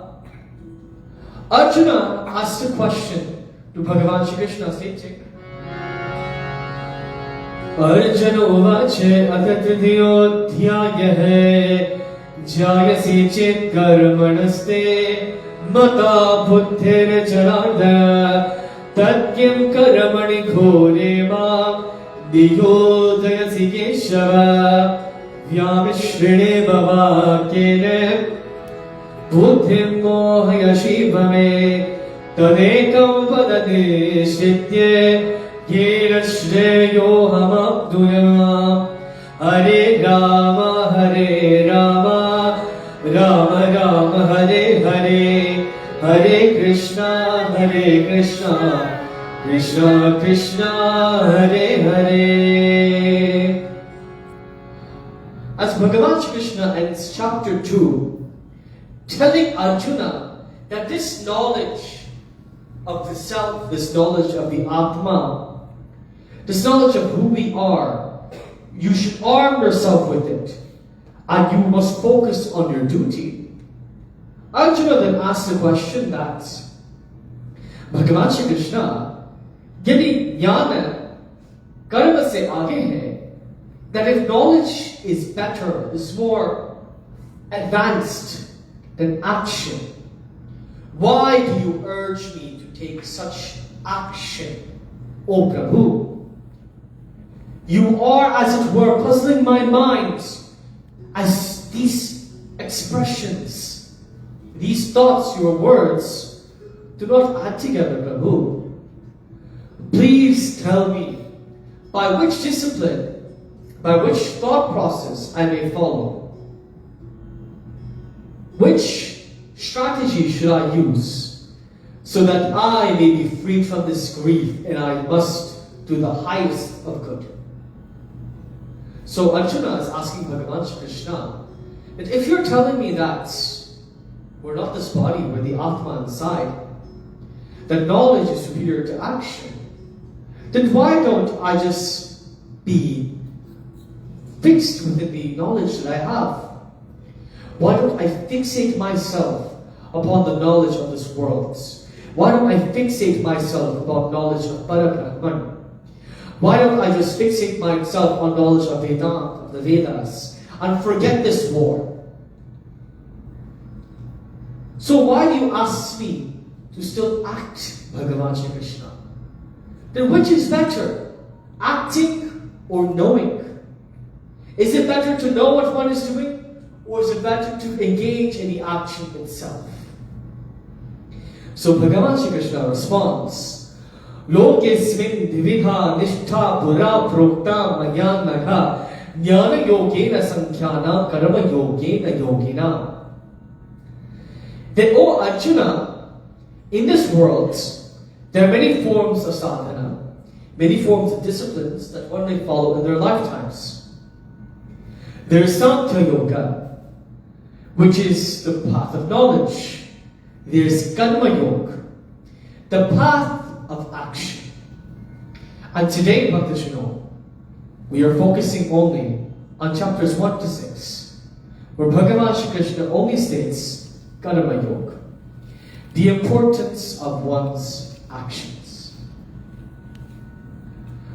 Arjuna asked a question to Bhagavan Shri Krishna stating, Arjuna uvache atatridhyodhyayah jayasi chet karmanaste mata buddhir janardana tatyam karmani ghore mam diyodayasi keshava vyamishrine bhavakene buddhim mohayashi bhame tadekam vadade shitye yena shreyo hamabduyam Hare Rama Hare Rama Rama Rama Hare Hare Hare Krishna Krishna Krishna Hare Hare. As Bhagavan Shri Krishna ends chapter 2, telling Arjuna that this knowledge of the self, this knowledge of the Atma, this knowledge of who we are, you should arm yourself with it, and you must focus on your duty. Arjuna then asked the question that Bhagavan Shri Krishna, yadi jnana karma se aage hai, that if knowledge is better, is more advanced than action, why do you urge me to take such action, O Prabhu? You are, as it were, puzzling my mind as these expressions, these thoughts, your words, do not add together, Prabhu. Please tell me by which discipline, by which thought process I may follow. Which strategy should I use so that I may be freed from this grief and I must do the highest of good? So Arjuna is asking Bhagavan Shri Krishna that if you're telling me that we're not this body, we're the Atma inside, that knowledge is superior to action, then why don't I just be fixed within the knowledge that I have? Why don't I fixate myself upon the knowledge of this world? Why don't I fixate myself upon knowledge of Parabrahman? Why don't I just fixate myself on knowledge of Vedanta, of the Vedas, and forget this war? So why do you ask me to still act, Bhagavan Shri Krishna? Then which is better, acting or knowing? Is it better to know what one is doing, or is it better to engage in the action itself? So Bhagavan Shri Krishna responds, Lokesmin dividha nishtha pura prokta maya naga jnana yogena sankhyanam karma yogena yogina. Then, O Arjuna, in this world, there are many forms of sadhana, many forms of disciplines that one may follow in their lifetimes. There is Sankhya Yoga, which is the path of knowledge. There is Karma Yoga, the path of action. And today, Bhaktashino, we are focusing only on chapters 1 to 6, where Bhagavan Shri Krishna only states Karma Yoga, the importance of one's actions.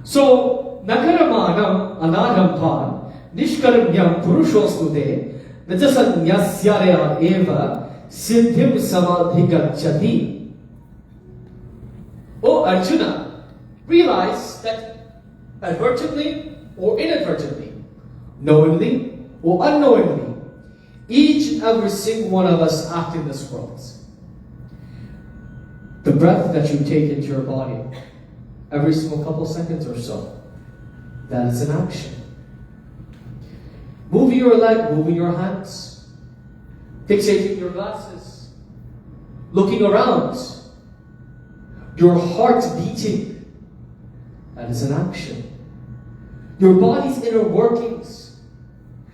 So, Nakaramanam anarambhan nishkaramyam purushostude najasanyasyarya eva siddhim samadhigacchati. O Arjuna, realize that advertently or inadvertently, knowingly or unknowingly, each and every single one of us act in this world. The breath that you take into your body, every single couple seconds or so, that is an action. Moving your leg, moving your hands, fixating your glasses, looking around, your heart beating, that is an action. Your body's inner workings,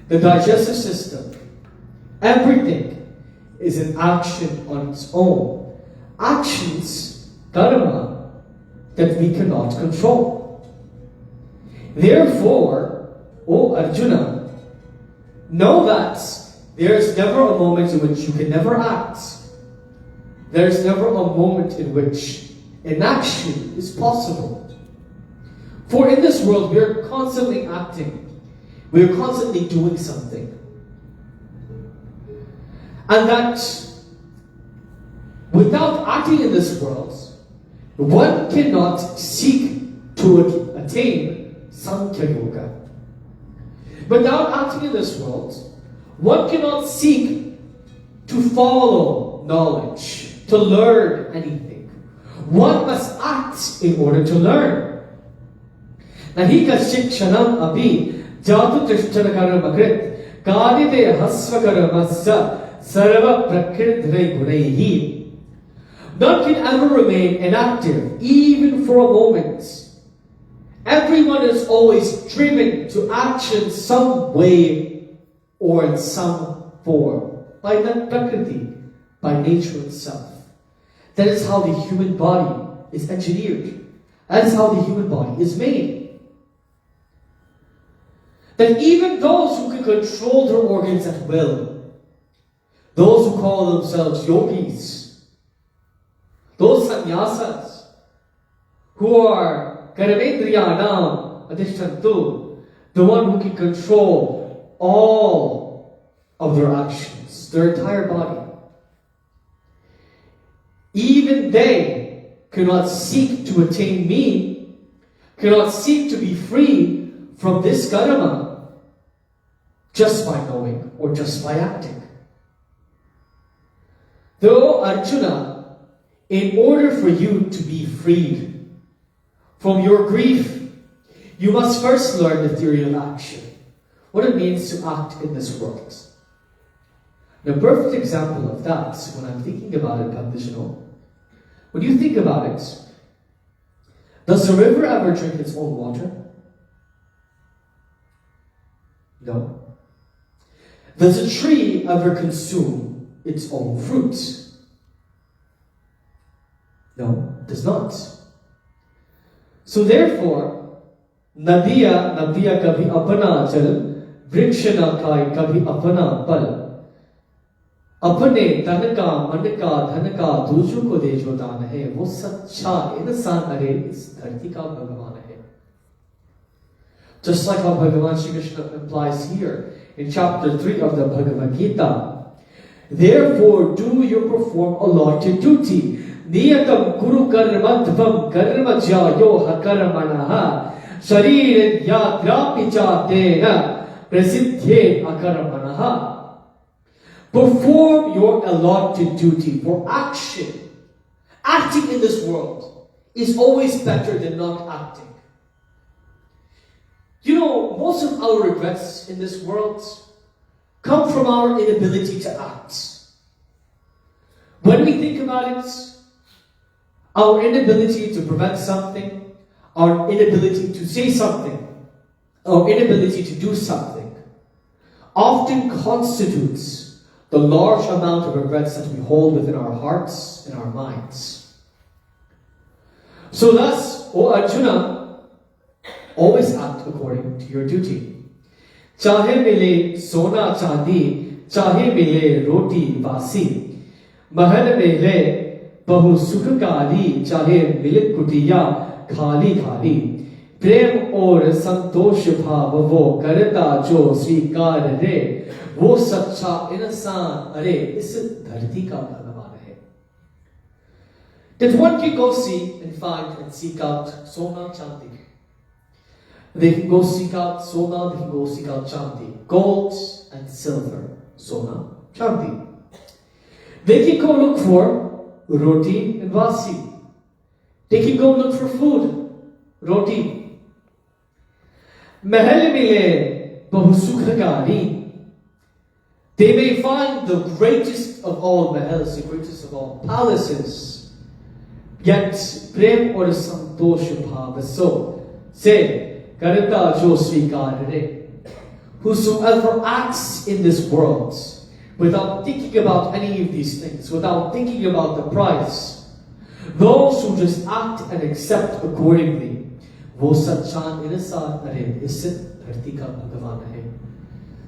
the digestive system, everything is an action on its own. Actions, karma, that we cannot control. Therefore, O Arjuna, know that There's never a moment in which you can never act. There's never a moment in which inaction is possible. For in this world, we are constantly acting. We are constantly doing something. And that without acting in this world, one cannot seek to attain Sankhya Yoga. Without acting in this world, one cannot seek to follow knowledge, to learn anything. One must act in order to learn. Nahi kaschit kshanam abhi jatu tishtana karmakrit kadite hasva karamasya sarva prakridhre gunehi. None can ever remain inactive, even for a moment. Everyone is always driven to action some way or in some form by the Prakriti, by nature itself. That is how the human body is engineered. That is how the human body is made. That even those who can control their organs at will, those who call themselves yogis, those sannyasas, who are Karavendriyanam Adhishtantu, the one who can control all of their actions, their entire body. Even they cannot seek to attain me, cannot seek to be free from this karma just by knowing or just by acting. Though Arjuna, in order for you to be freed from your grief, you must first learn the theory of action, what it means to act in this world. The perfect example of that, when I'm thinking about it, Bhaktivinoda, when you think about it, does the river ever drink its own water? No. Does a tree ever consume its own fruit? No, it does not. So therefore, Nadiya kabhi apana jal, vriksha na khai kabhi apana pal. अपने तन का मन का धन का दूसरों को दे जो दान है वो सच्चा इंसान अरे इस धरती का भगवान है. Just like how Bhagavan Shri Krishna implies here in chapter 3 of the Bhagavad Gita. Therefore do you perform allotted duty. Niyatam kuru karmadvam karma jayo hakaramanaha sharir yadrapi jatena prasiddhe akaramanaha. Perform your allotted duty, for action. Acting in this world is always better than not acting. You know, most of our regrets in this world come from our inability to act. When we think about it, our inability to prevent something, our inability to say something, our inability to do something, often constitutes the large amount of regrets that we hold within our hearts and our minds. So thus, O Arjuna, always act according to your duty. Chahe mile sona chandi, chahe mile roti basi, mahal mile bahu sukhkari, chahe mile kutiya khali khali. प्रेम और संतोष भाव वो करता जो स्वीकार रे वो सच्चा इंसान अरे इस धरती का भगवान है. That one can go seek and find and seek out sona chandi. They can go seek out sona, they can go seek out chandi, gold and silver, sona chandi. They can go look for roti and vasi. They can go look for food, roti. Mahal mile bahu sukhkari. They may find the greatest of all mahals, the greatest of all palaces. Yet prem or santosh bhava so say karata jo svikar re. Whosoever acts in this world without thinking about any of these things, without thinking about the price, those who just act and accept accordingly, वो सच्चा इंसान अरे इस धरती का भगवान है.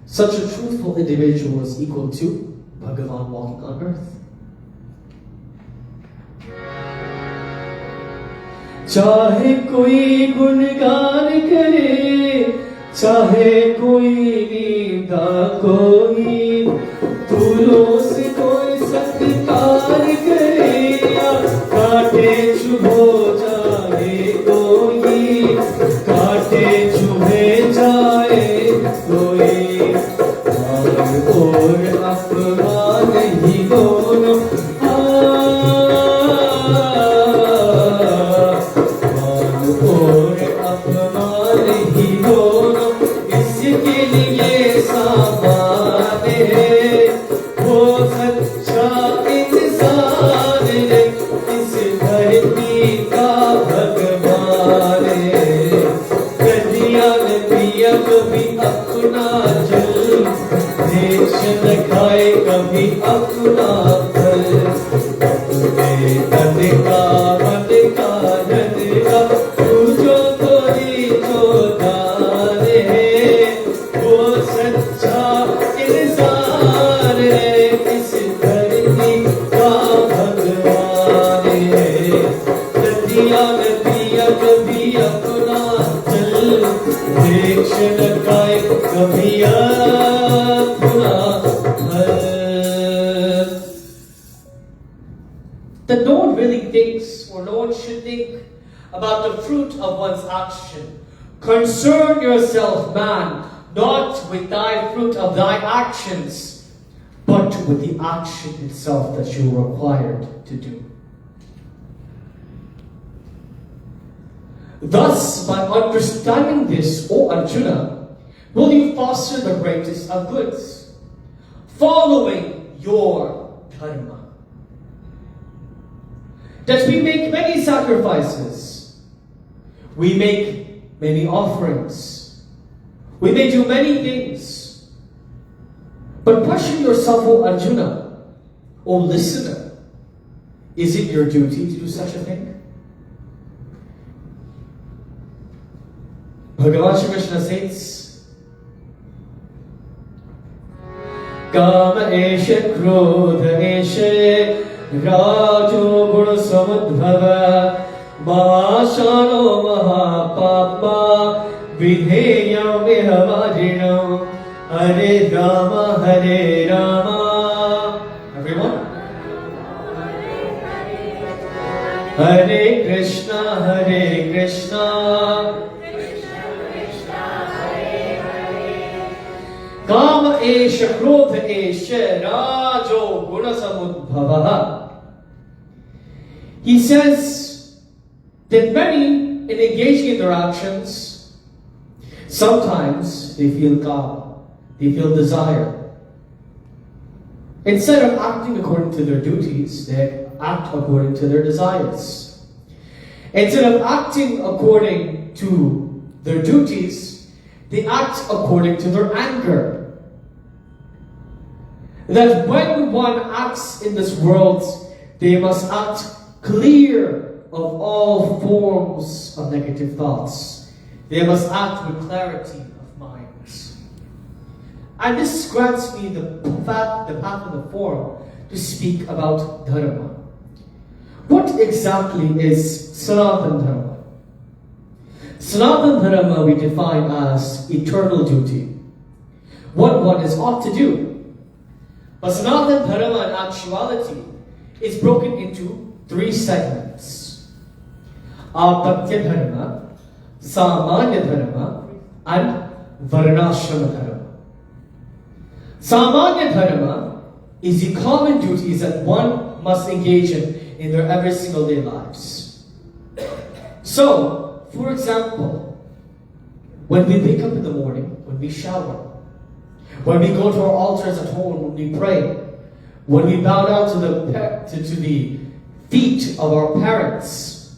Such a truthful individual is equal to Bhagavan walking on earth. चाहे कोई गुणगान करे, चाहे कोई निंदा कोई, फूलों से कोई सत्कार करे, या काटे चुभो जाए कोई, काटे चुभे जाए कोई, और अपमान ही दोनों, कभी अपना फल, अपने तन का धन का तुझो कोई दान है, वो सच्चा इंसान है, इस धरती का भगवान है। नदियाँ नदियाँ कभी अपना जल, वृक्ष लगाए कभी अपना। That no one really thinks, or no one should think about the fruit of one's action. Concern yourself, man, not with thy fruit of thy actions, but with the action itself that you are required to do. Thus, by understanding this, O Arjuna, will you foster the greatest of goods, following your dharma. That we make many sacrifices, we make many offerings, we may do many things. But question yourself, O Arjuna, O listener, is it your duty to do such a thing? Bhagavan Shri Krishna says, Kama esha krodha esha Rajo Guna Samudbhava Mahashano Mahapapa Vidheyam Vihavajinam Hare Rama Hare Rama. Everyone? Hare Krishna Hare Krishna Kama Esha Krodha Esha Rajo Guna Samudbhava. He says that many, in engaging in their actions, sometimes they feel calm, they feel desire. Instead of acting according to their duties, they act according to their desires. Instead of acting according to their duties, they act according to their anger. That when one acts in this world, they must act clear of all forms of negative thoughts. They must act with clarity of mind. And this grants me the path and the form to speak about dharma. What exactly is Sanatana Dharma? Sanatana Dharma we define as eternal duty, what one is ought to do. But Sanatana Dharma in actuality is broken into 3 segments: Apatya Dharma, Samanya Dharma, and Varnashrama Dharma. Samanya Dharma is the common duties that one must engage in their every single day lives. So, for example, when we wake up in the morning, when we shower, when we go to our altars at home, when we pray, when we bow down to the feet of our parents,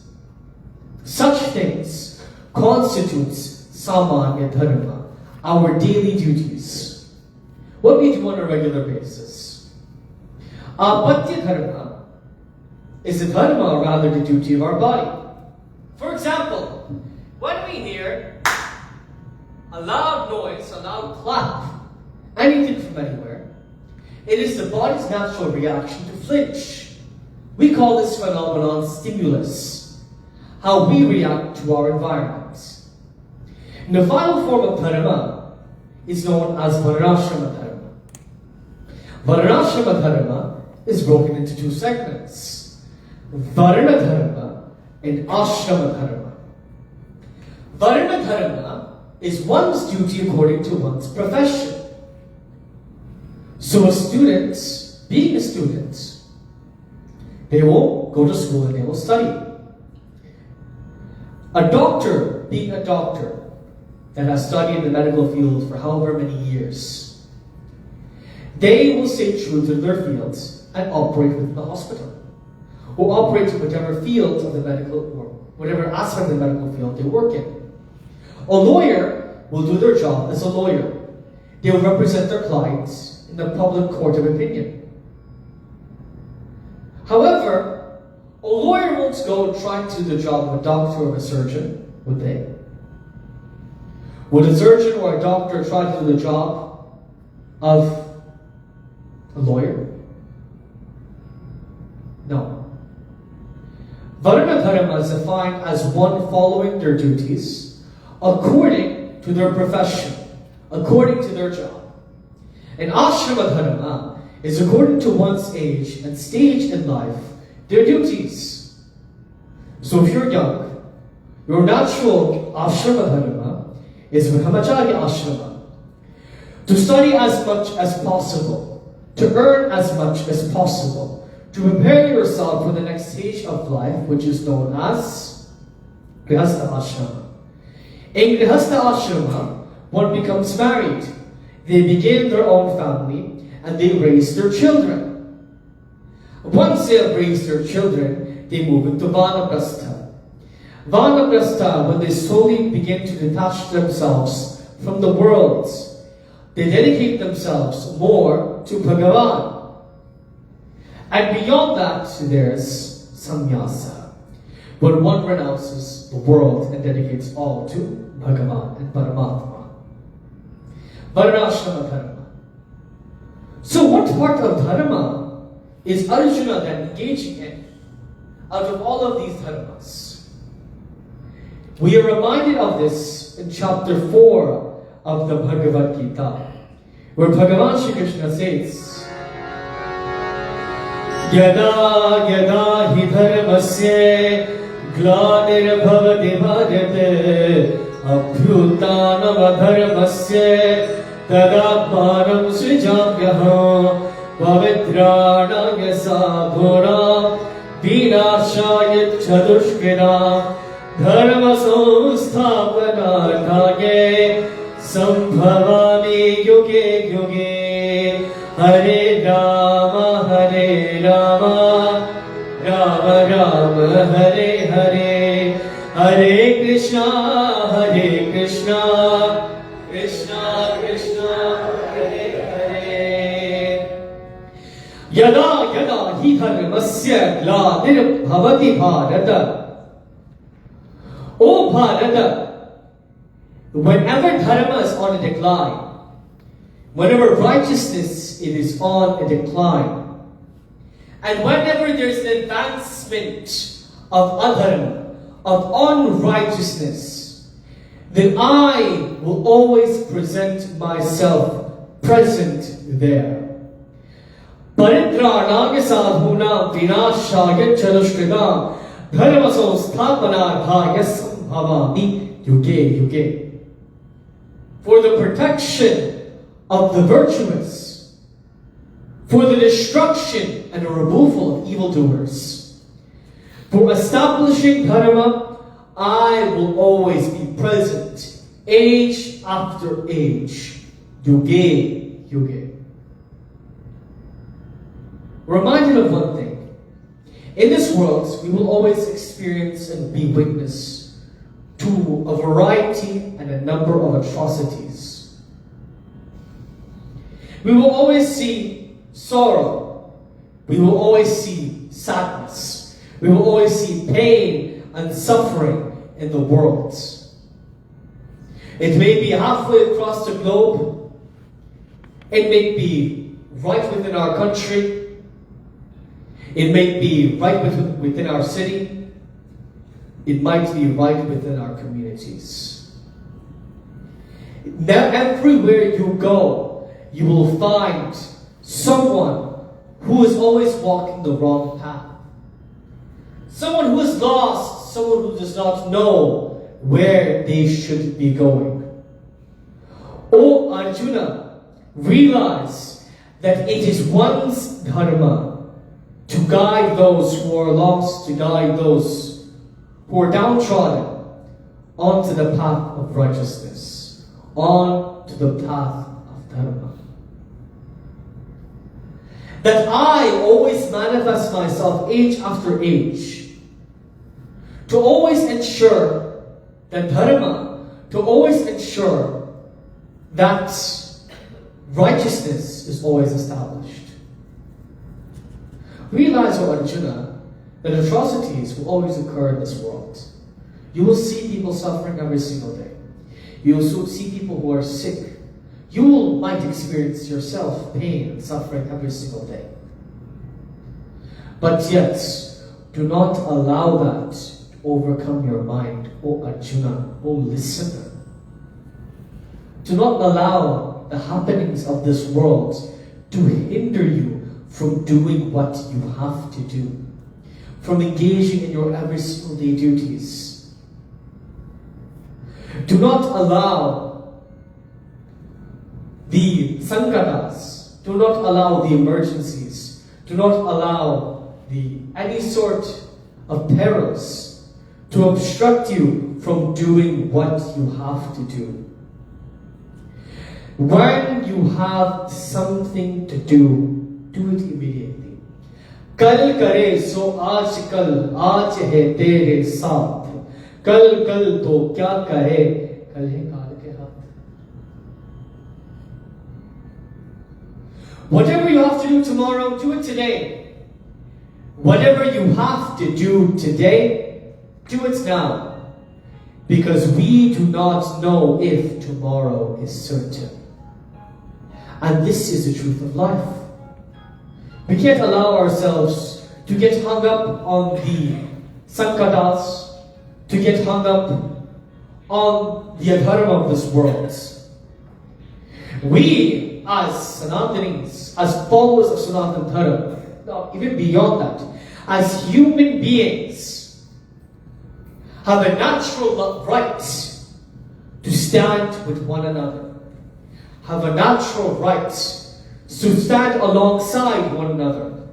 such things constitutes Samanya Dharma, our daily duties, what we do on a regular basis. Apatya Dharma is the dharma, or rather the duty of our body. For example, when we hear a loud noise, a loud clap, anything from anywhere, it is the body's natural reaction to flinch. We call this phenomenon stimulus, how we react to our environment. And the final form of dharma is known as Varnashrama dharma. Varnashrama dharma is broken into two segments, Varna dharma and Ashrama dharma. Varna dharma is one's duty according to one's profession. So a student, being a student, they will go to school and they will study. A doctor, being a doctor, that has studied in the medical field for however many years, they will stay true to their fields and operate within the hospital, or operate in whatever field of the medical, or whatever aspect of the medical field they work in. A lawyer will do their job as a lawyer. They will represent their clients in the public court of opinion. However, a lawyer won't go try to do the job of a doctor or a surgeon, would they? Would a surgeon or a doctor try to do the job of a lawyer? No. Varna dharma is defined as one following their duties according to their profession, according to their job. And ashrama dharma is according to one's age and stage in life, their duties. So if you're young, your natural ashrama dharma is brahmacharya ashrama. To study as much as possible, to earn as much as possible, to prepare yourself for the next stage of life, which is known as grihastha ashrama. In grihastha ashrama, one becomes married. They begin their own family and they raise their children. Once they have raised their children, they move into vanaprastha. Vanaprastha, when they slowly begin to detach themselves from the world, they dedicate themselves more to Bhagavan. And beyond that, there's sannyasa, when one renounces the world and dedicates all to Bhagavan and Paramatma. Varnashrama dharma. So what part of dharma is Arjuna then engaging in out of all of these dharmas? We are reminded of this in chapter 4 of the Bhagavad Gita, where Bhagavan Shri Krishna says, Yada yada hi dharmasya glanirabhavati bhajate abhyutanam adharmasya tadapparam srijamyaham pavitranaya sadhunam vinashaya chadushkina dharma samsthapanarthage sambhavami yuge yuge Hare Rama Rama Rama Hare Hare Hare Krishna Krishna Krishna Hare Hare Yada yada hi dharmasya gladir bhavati bharata. O Bharata, whenever dharma is on a decline, whenever righteousness it is on a decline, and whenever there's an advancement of adharma, of unrighteousness, then I will always present myself present there. Paritranaya sadhunam vinashaya chadushkritam dharma samsthapanarthaya sambhavami yuge yuge. For the protection of the virtuous, for the destruction and the removal of evildoers, for establishing dharma, I will always be present, age after age, yuge yuge. Reminded of one thing. In this world, we will always experience and be witness to a variety and a number of atrocities. We will always see sorrow. We will always see sadness. We will always see pain and suffering in the world. It may be halfway across the globe. It may be right within our country. It may be right within our city. It might be right within our communities. Now, everywhere you go, you will find someone who is always walking the wrong path. Someone who is lost, someone who does not know where they should be going. O Arjuna, realize that it is one's dharma to guide those who are lost, to guide those who are downtrodden onto the path of righteousness, onto the path of dharma. That I always manifest myself age after age to always ensure that dharma, to always ensure that righteousness is always established. Realize, O Arjuna, that atrocities will always occur in this world. You will see people suffering every single day. You will see people who are sick. You might experience yourself pain and suffering every single day. But yet, do not allow that to overcome your mind, O Arjuna, O listener. Do not allow the happenings of this world to hinder you from doing what you have to do, from engaging in your every single day duties. Do not allow the sankatas, do not allow the emergencies, do not allow any sort of perils to obstruct you from doing what you have to do. When you have something to do, do it immediately. Kal kare so aaj kal, aaj hai tere saath. Kal kal to kya kahe, kal hai kaal ke haath. Whatever you have to do tomorrow, do it today. Whatever you have to do today, do it now. Because we do not know if tomorrow is certain. And this is the truth of life. We can't allow ourselves to get hung up on the sankatas, to get hung up on the adharma of this world. We, as Sanatanis, as followers of Sanatana Dharma, no, even beyond that, as human beings, have a natural right to stand with one another, have a natural right to stand alongside one another,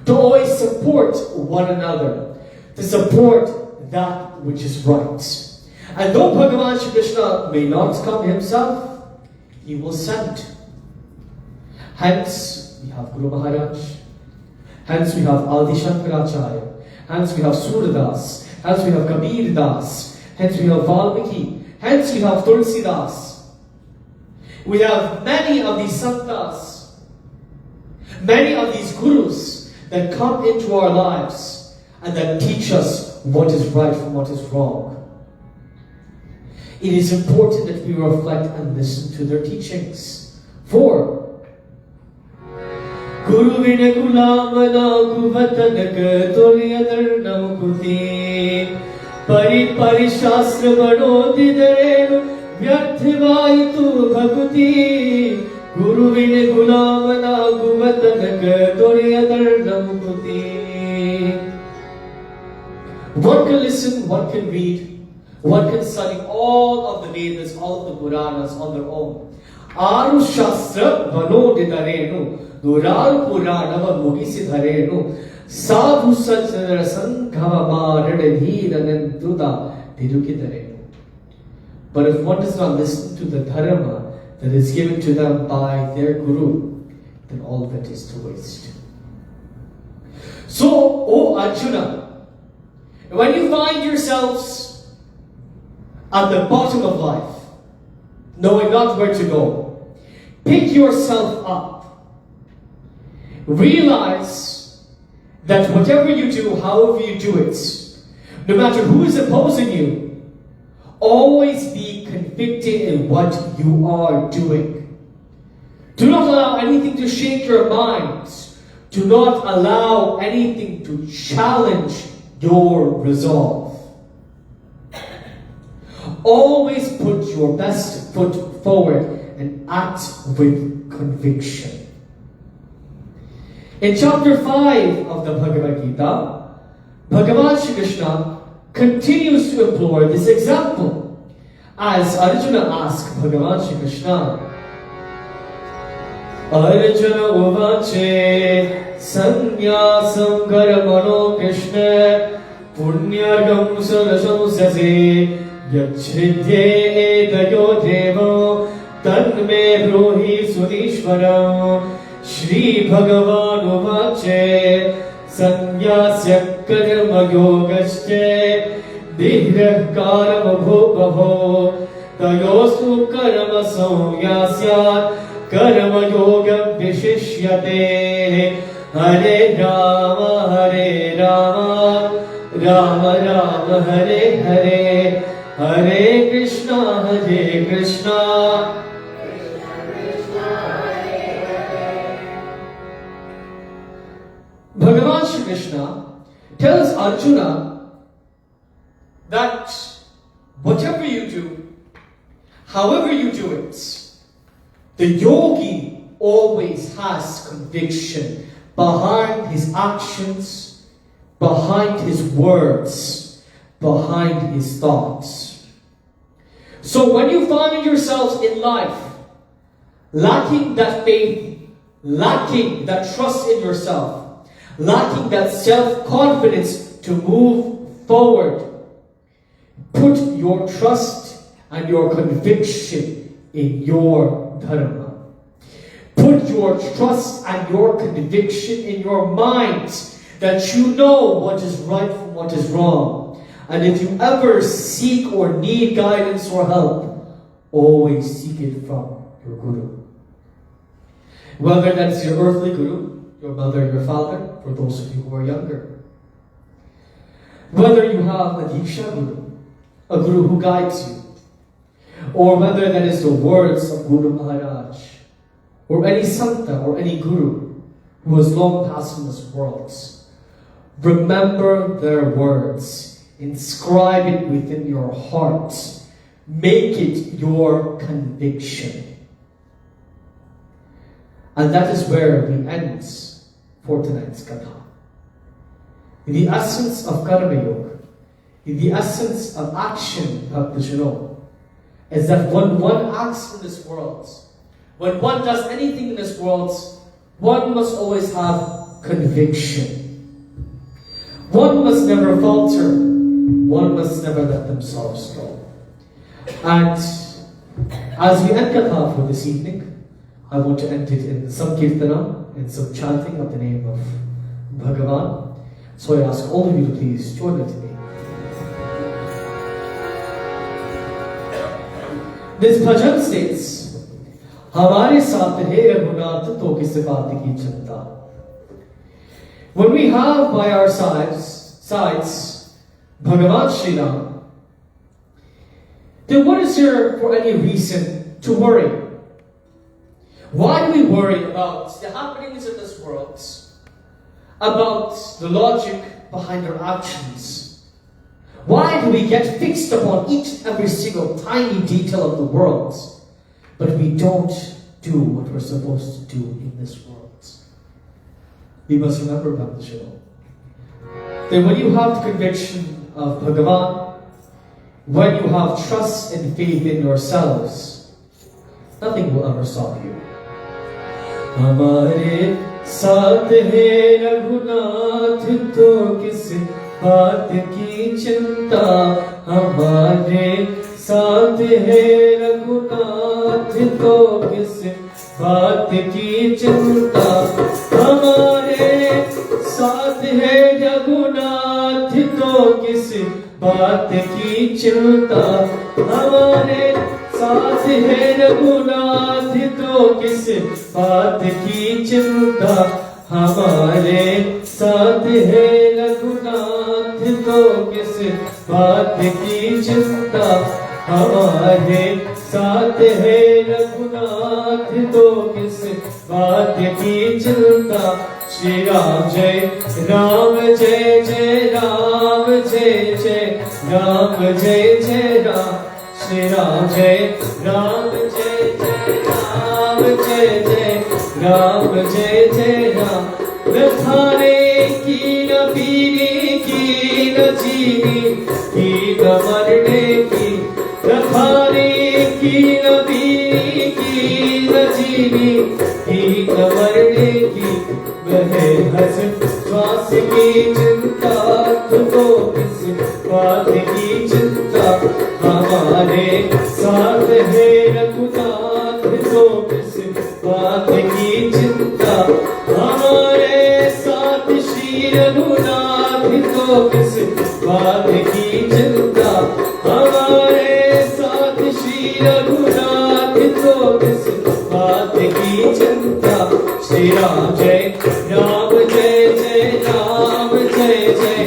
to always support one another, to support that which is right. And though Bhagavan Shri Krishna may not come himself, he will send. Hence, we have Guru Maharaj. Hence, we have Adi Shankaracharya. Hence, we have Surdas. Hence, we have Kabir Das. Hence, we have Valmiki. Hence, we have Tulsi Das. We have many of these santas, many of these gurus that come into our lives and that teach us what is right from what is wrong. It is important that we reflect and listen to their teachings. For Guru vina gulamana guvatanak tolyadar namukuti Pari shastra manodi darenu vyarthivaitu bhakti Guru vina gulamana guvatanak tolyadar namukuti. One can listen, one can read, one can study all of the Vedas, all of the Puranas on their own. Aru Shastra Vanodidarenu, Dural Puranava Mugisidharenu, Sadhu Sajnara Sanghava Radadhirananduda Tirukidarenu. But if one does not listen to the dharma that is given to them by their Guru, then all of it is to waste. So, O Arjuna, when you find yourselves at the bottom of life, knowing not where to go, pick yourself up. Realize that whatever you do, however you do it, no matter who is opposing you, always be convicted in what you are doing. Do not allow anything to shake your mind. Do not allow anything to challenge your resolve. Always put your best foot forward and act with conviction. In chapter 5 of the Bhagavad Gita, Bhagavan Shri Krishna continues to employ this example. As Arjuna asked Bhagavan Shri Krishna, Arjuna uvache sannyasam karmano Krishna punyagam sarasam sase yachridye edayo devo tanme brohi sunishvaram Shri Bhagavan uvache sannyasya karma yogasche dihrah karma bhubhavo tayosu karma samyasya karma yoga vishishyate Hare Rama Rama Rama Hare Hare Hare Krishna Bhagavan Shri Krishna tells Arjuna that whatever you do, however you do it, the yogi always has conviction behind his actions, behind his words, behind his thoughts. So when you find yourselves in life lacking that faith, lacking that trust in yourself, lacking that self-confidence to move forward, put your trust and your conviction in your dharma. Put your trust and your conviction in your mind that you know what is right from what is wrong. And if you ever seek or need guidance or help, always seek it from your Guru. Whether that's your earthly Guru, your mother, your father, for those of you who are younger. Whether you have a Diksha Guru, a Guru who guides you, or whether that is the words of Guru Maharaj, or any Santa or any Guru who has long passed from this world. Remember their words. Inscribe it within your heart. Make it your conviction. And that is where we end for tonight's Katha. In the essence of Karma Yoga, in the essence of action, Bhakta, is that when one acts in this world, when one does anything in this world, one must always have conviction. One must never falter. One must never let themselves go. And as we end Katha for this evening, I want to end it in some Kirtana, in some chanting of the name of Bhagavan. So I ask all of you to please join with me. This bhajan states, Hamare saath hai raghunath to kis baat ki chanta. When we have by our sides Bhagavan Shri Ram, then what is there for any reason to worry? Why do we worry about the happenings of this world, about the logic behind our actions? Why do we get fixed upon each and every single tiny detail of the world, but we don't do what we're supposed to do in this world? We must remember, Bhakta, that when you have the conviction of Bhagavan, when you have trust and faith in yourselves, nothing will ever stop you. Hamare saath hai Raghunath to kis baat ki chinta. Hamare saath hai Raghunath to kis baat ki chinta. Hamare saath hai Raghunath to kis baat ki chinta. Hamare साथ है रघुनाथ तो किस बात की चिंता. हमारे साथ है रघुनाथ तो किस बात की चिंता. हमारे साथ है रघुनाथ तो किस वाद्य की चिंता। श्री राम जय राम, जय जय राम, जय जय राम, जय जय राम। श्री राम जय राम, जय जय राम, जय जय राम, जय जय राम। न खाने की न पीने की न जीने की न मरने की, न खाने की न पीने की न जीने की न मरने की। वह हंस श्वास की चिंता, तुमको किस बात की चिंता। हमारे साथ है रघुनाथ, तो किस बात की चिंता। हमारे साथ श्री रघुनाथ, तो किस बात की चिंता। हमारे साथ श्री रघुनाथ, तो किस बात की चिंता। श्री राम जय राम, जय जय राम, जय जय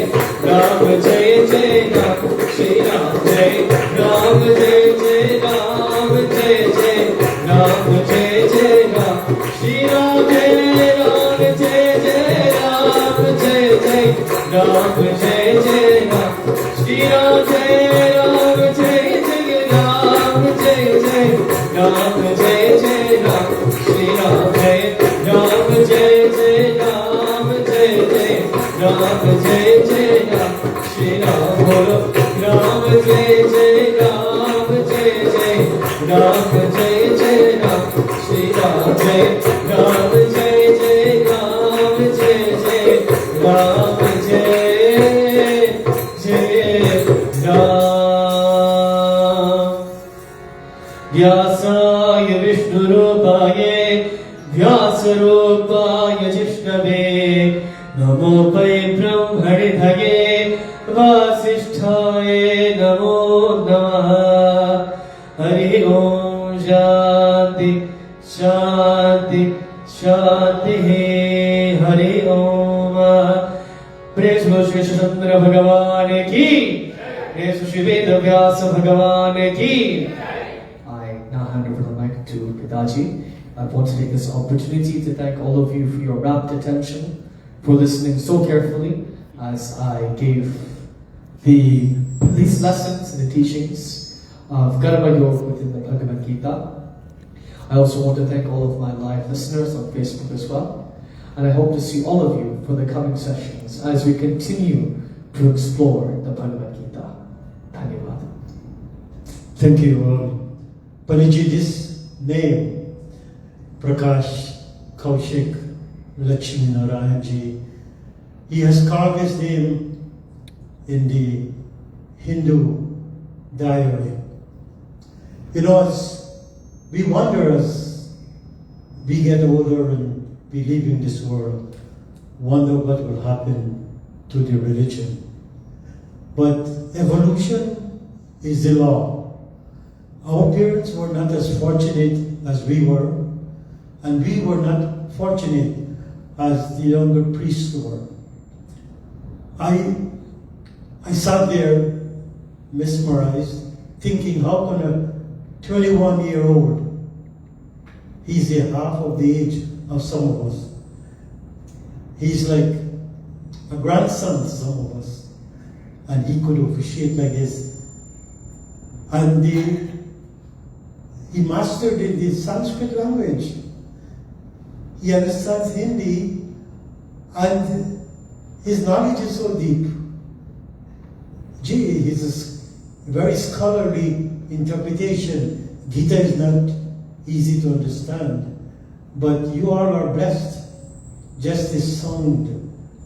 राम, जय जय राम। श्री राम जय राम, जय जय राम, जय जय राम, जय जय राम। श्री राम जय राम, जय जय राम, जय जय राम, जय जय राम। श्री राम जय राम, जय जय राम, जय जय राम, जय जय राम। श्री राम जय राम, जय जय राम, जय जय राम, जय जय राम। श्री राम बोलो राम, जय जय राम, जय जय राम, जय जय राम। श्री राम जय राम, जय जय राम, जय जय राम, जय जय राम। व्यासाय विष्णुरूपाय व्यासरूपाय जिष्णवे, नमो वै ब्रह्मणिधये वासिष्ठाय नमो नमः। हरि ओम शांति शांति शांति। हरि ओम। प्रेस श्री चंद्र भगवान की, प्रेस श्री वेद व्यास भगवान की। I now hand over the mic to Pidaji. I want to take this opportunity to thank all of you for your rapt attention, for listening so carefully as I gave these lessons and the teachings of Karma Yoga within the Bhagavad Gita. I also want to thank all of my live listeners on Facebook as well. And I hope to see all of you for the coming sessions as we continue to explore the Bhagavad Gita. Dhanyavad. Thank you. Paniji, this name, Prakash Kaushik Lakshmi Narayan ji, he has carved his name in the Hindu diary. You know, as we wonder as we get older and we live in this world, wonder what will happen to the religion. But evolution is the law. Our parents were not as fortunate as we were, and we were not fortunate as the younger priests were. I sat there mesmerized, thinking, how can a 21-year-old, he's half of the age of some of us. He's like a grandson to some of us, and he could officiate like this. And he mastered the Sanskrit language. He understands Hindi, and his knowledge is so deep. Gee, he's a very scholarly interpretation. Gita is not easy to understand, but you all are blessed. Just this sound,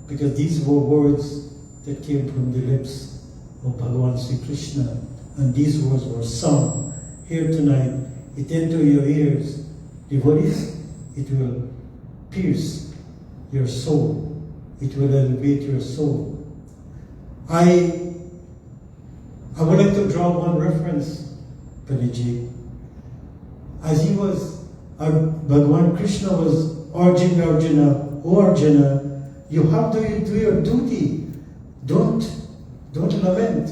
because these were words that came from the lips of Bhagavan Sri Krishna, and these words were sung here tonight. It enters your ears. Devotees, it will pierce your soul. It will elevate your soul. I would like to draw one reference, Paniji. As he was, Bhagavan Krishna was urging Arjuna, "Oh Arjuna, you have to do your duty. Don't lament.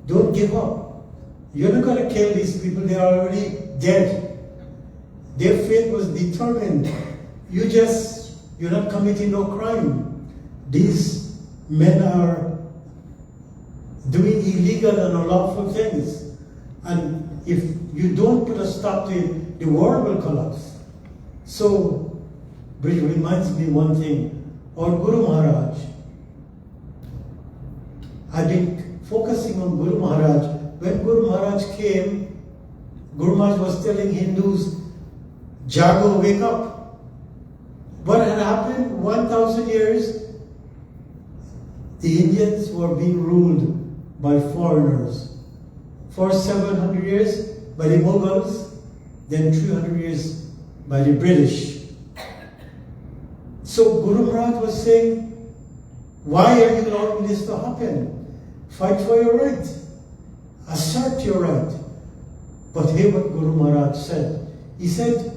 Don't give up. You're not going to kill these people. They are already dead. Their fate was determined. you're not committing no crime. These men are doing illegal and unlawful things. And if you don't put a stop to it, the world will collapse. So, it reminds me one thing. Our Guru Maharaj, I've been focusing on Guru Maharaj. When Guru Maharaj came, Guru Maharaj was telling Hindus, Jago, wake up. What had happened 1,000 years? The Indians were being ruled by foreigners. For 700 years by the Mughals, then 300 years by the British. So Guru Maharaj was saying, why are you allowing this to happen? Fight for your right. Assert your right. But hear what Guru Maharaj said. He said,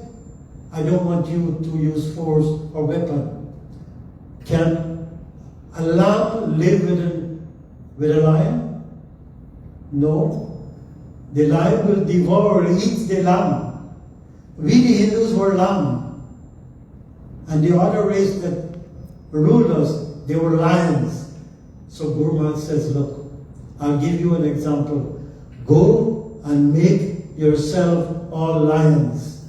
I don't want you to use force or weapon. Can a lamb live with a lion? No. The lion will devour, eat the lamb. We the Hindus were lamb. And the other race that ruled us, they were lions. So Guru Maharaj says, look, I'll give you an example. Go and make yourself all lions.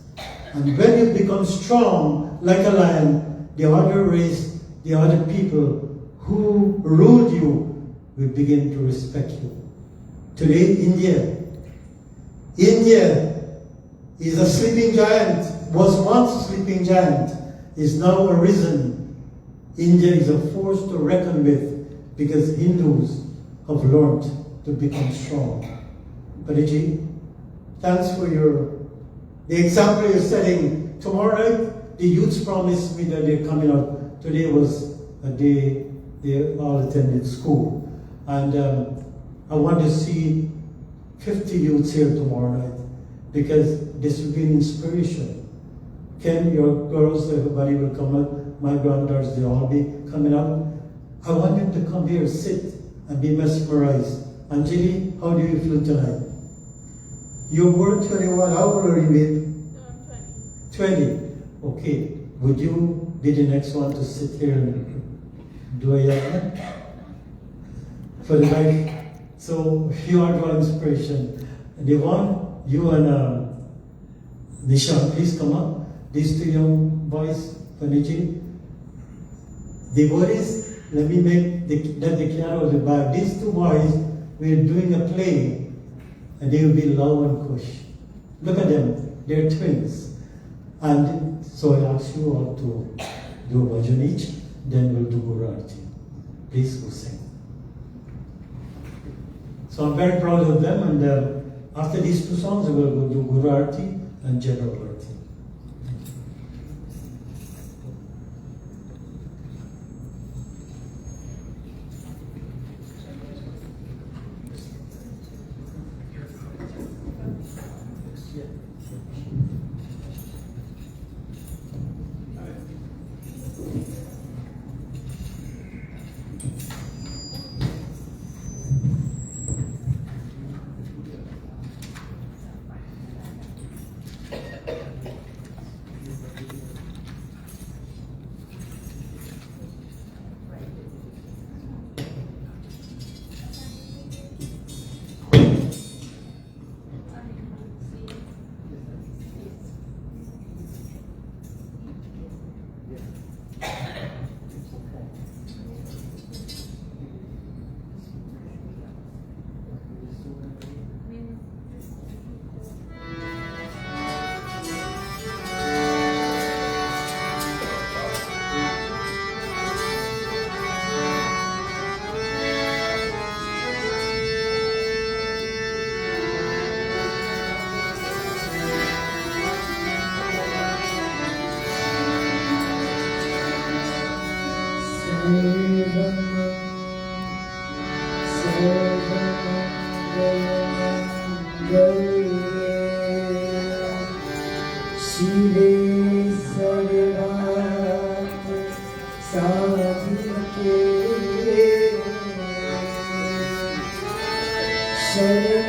And when you become strong like a lion, the other race, the other people who ruled you will begin to respect you. Today, India is a sleeping giant, was once a sleeping giant, is now arisen. India is a force to reckon with because Hindus have learned to become strong. Pariji, thanks for the example you're setting. Tomorrow night, the youths promised me that they're coming out. Today was a day they all attended school. And I want to see 50 youths here tomorrow night because this will be an inspiration. Ken, your girls, everybody will come out. My granddaughters, they'll all be coming out. I want them to come here, sit, and be mesmerized. Anjali, how do you feel tonight? You were 21. How old are you, babe? I'm 20. Okay. Would you be the next one to sit here and do a yajna? For the life. So you are our inspiration. Devon, you and Nisha, please come up. These two young boys, Paniji. Devotees, let me make the care of the bag. These two boys, we're doing a play, and they will be Love and Kush. Look at them, they're twins. And so I ask you all to do a bhajan each, then we'll do Guru Arti. Please go sing. So I'm very proud of them, and after these two songs, we'll go do Guru Arti and General Arti. Share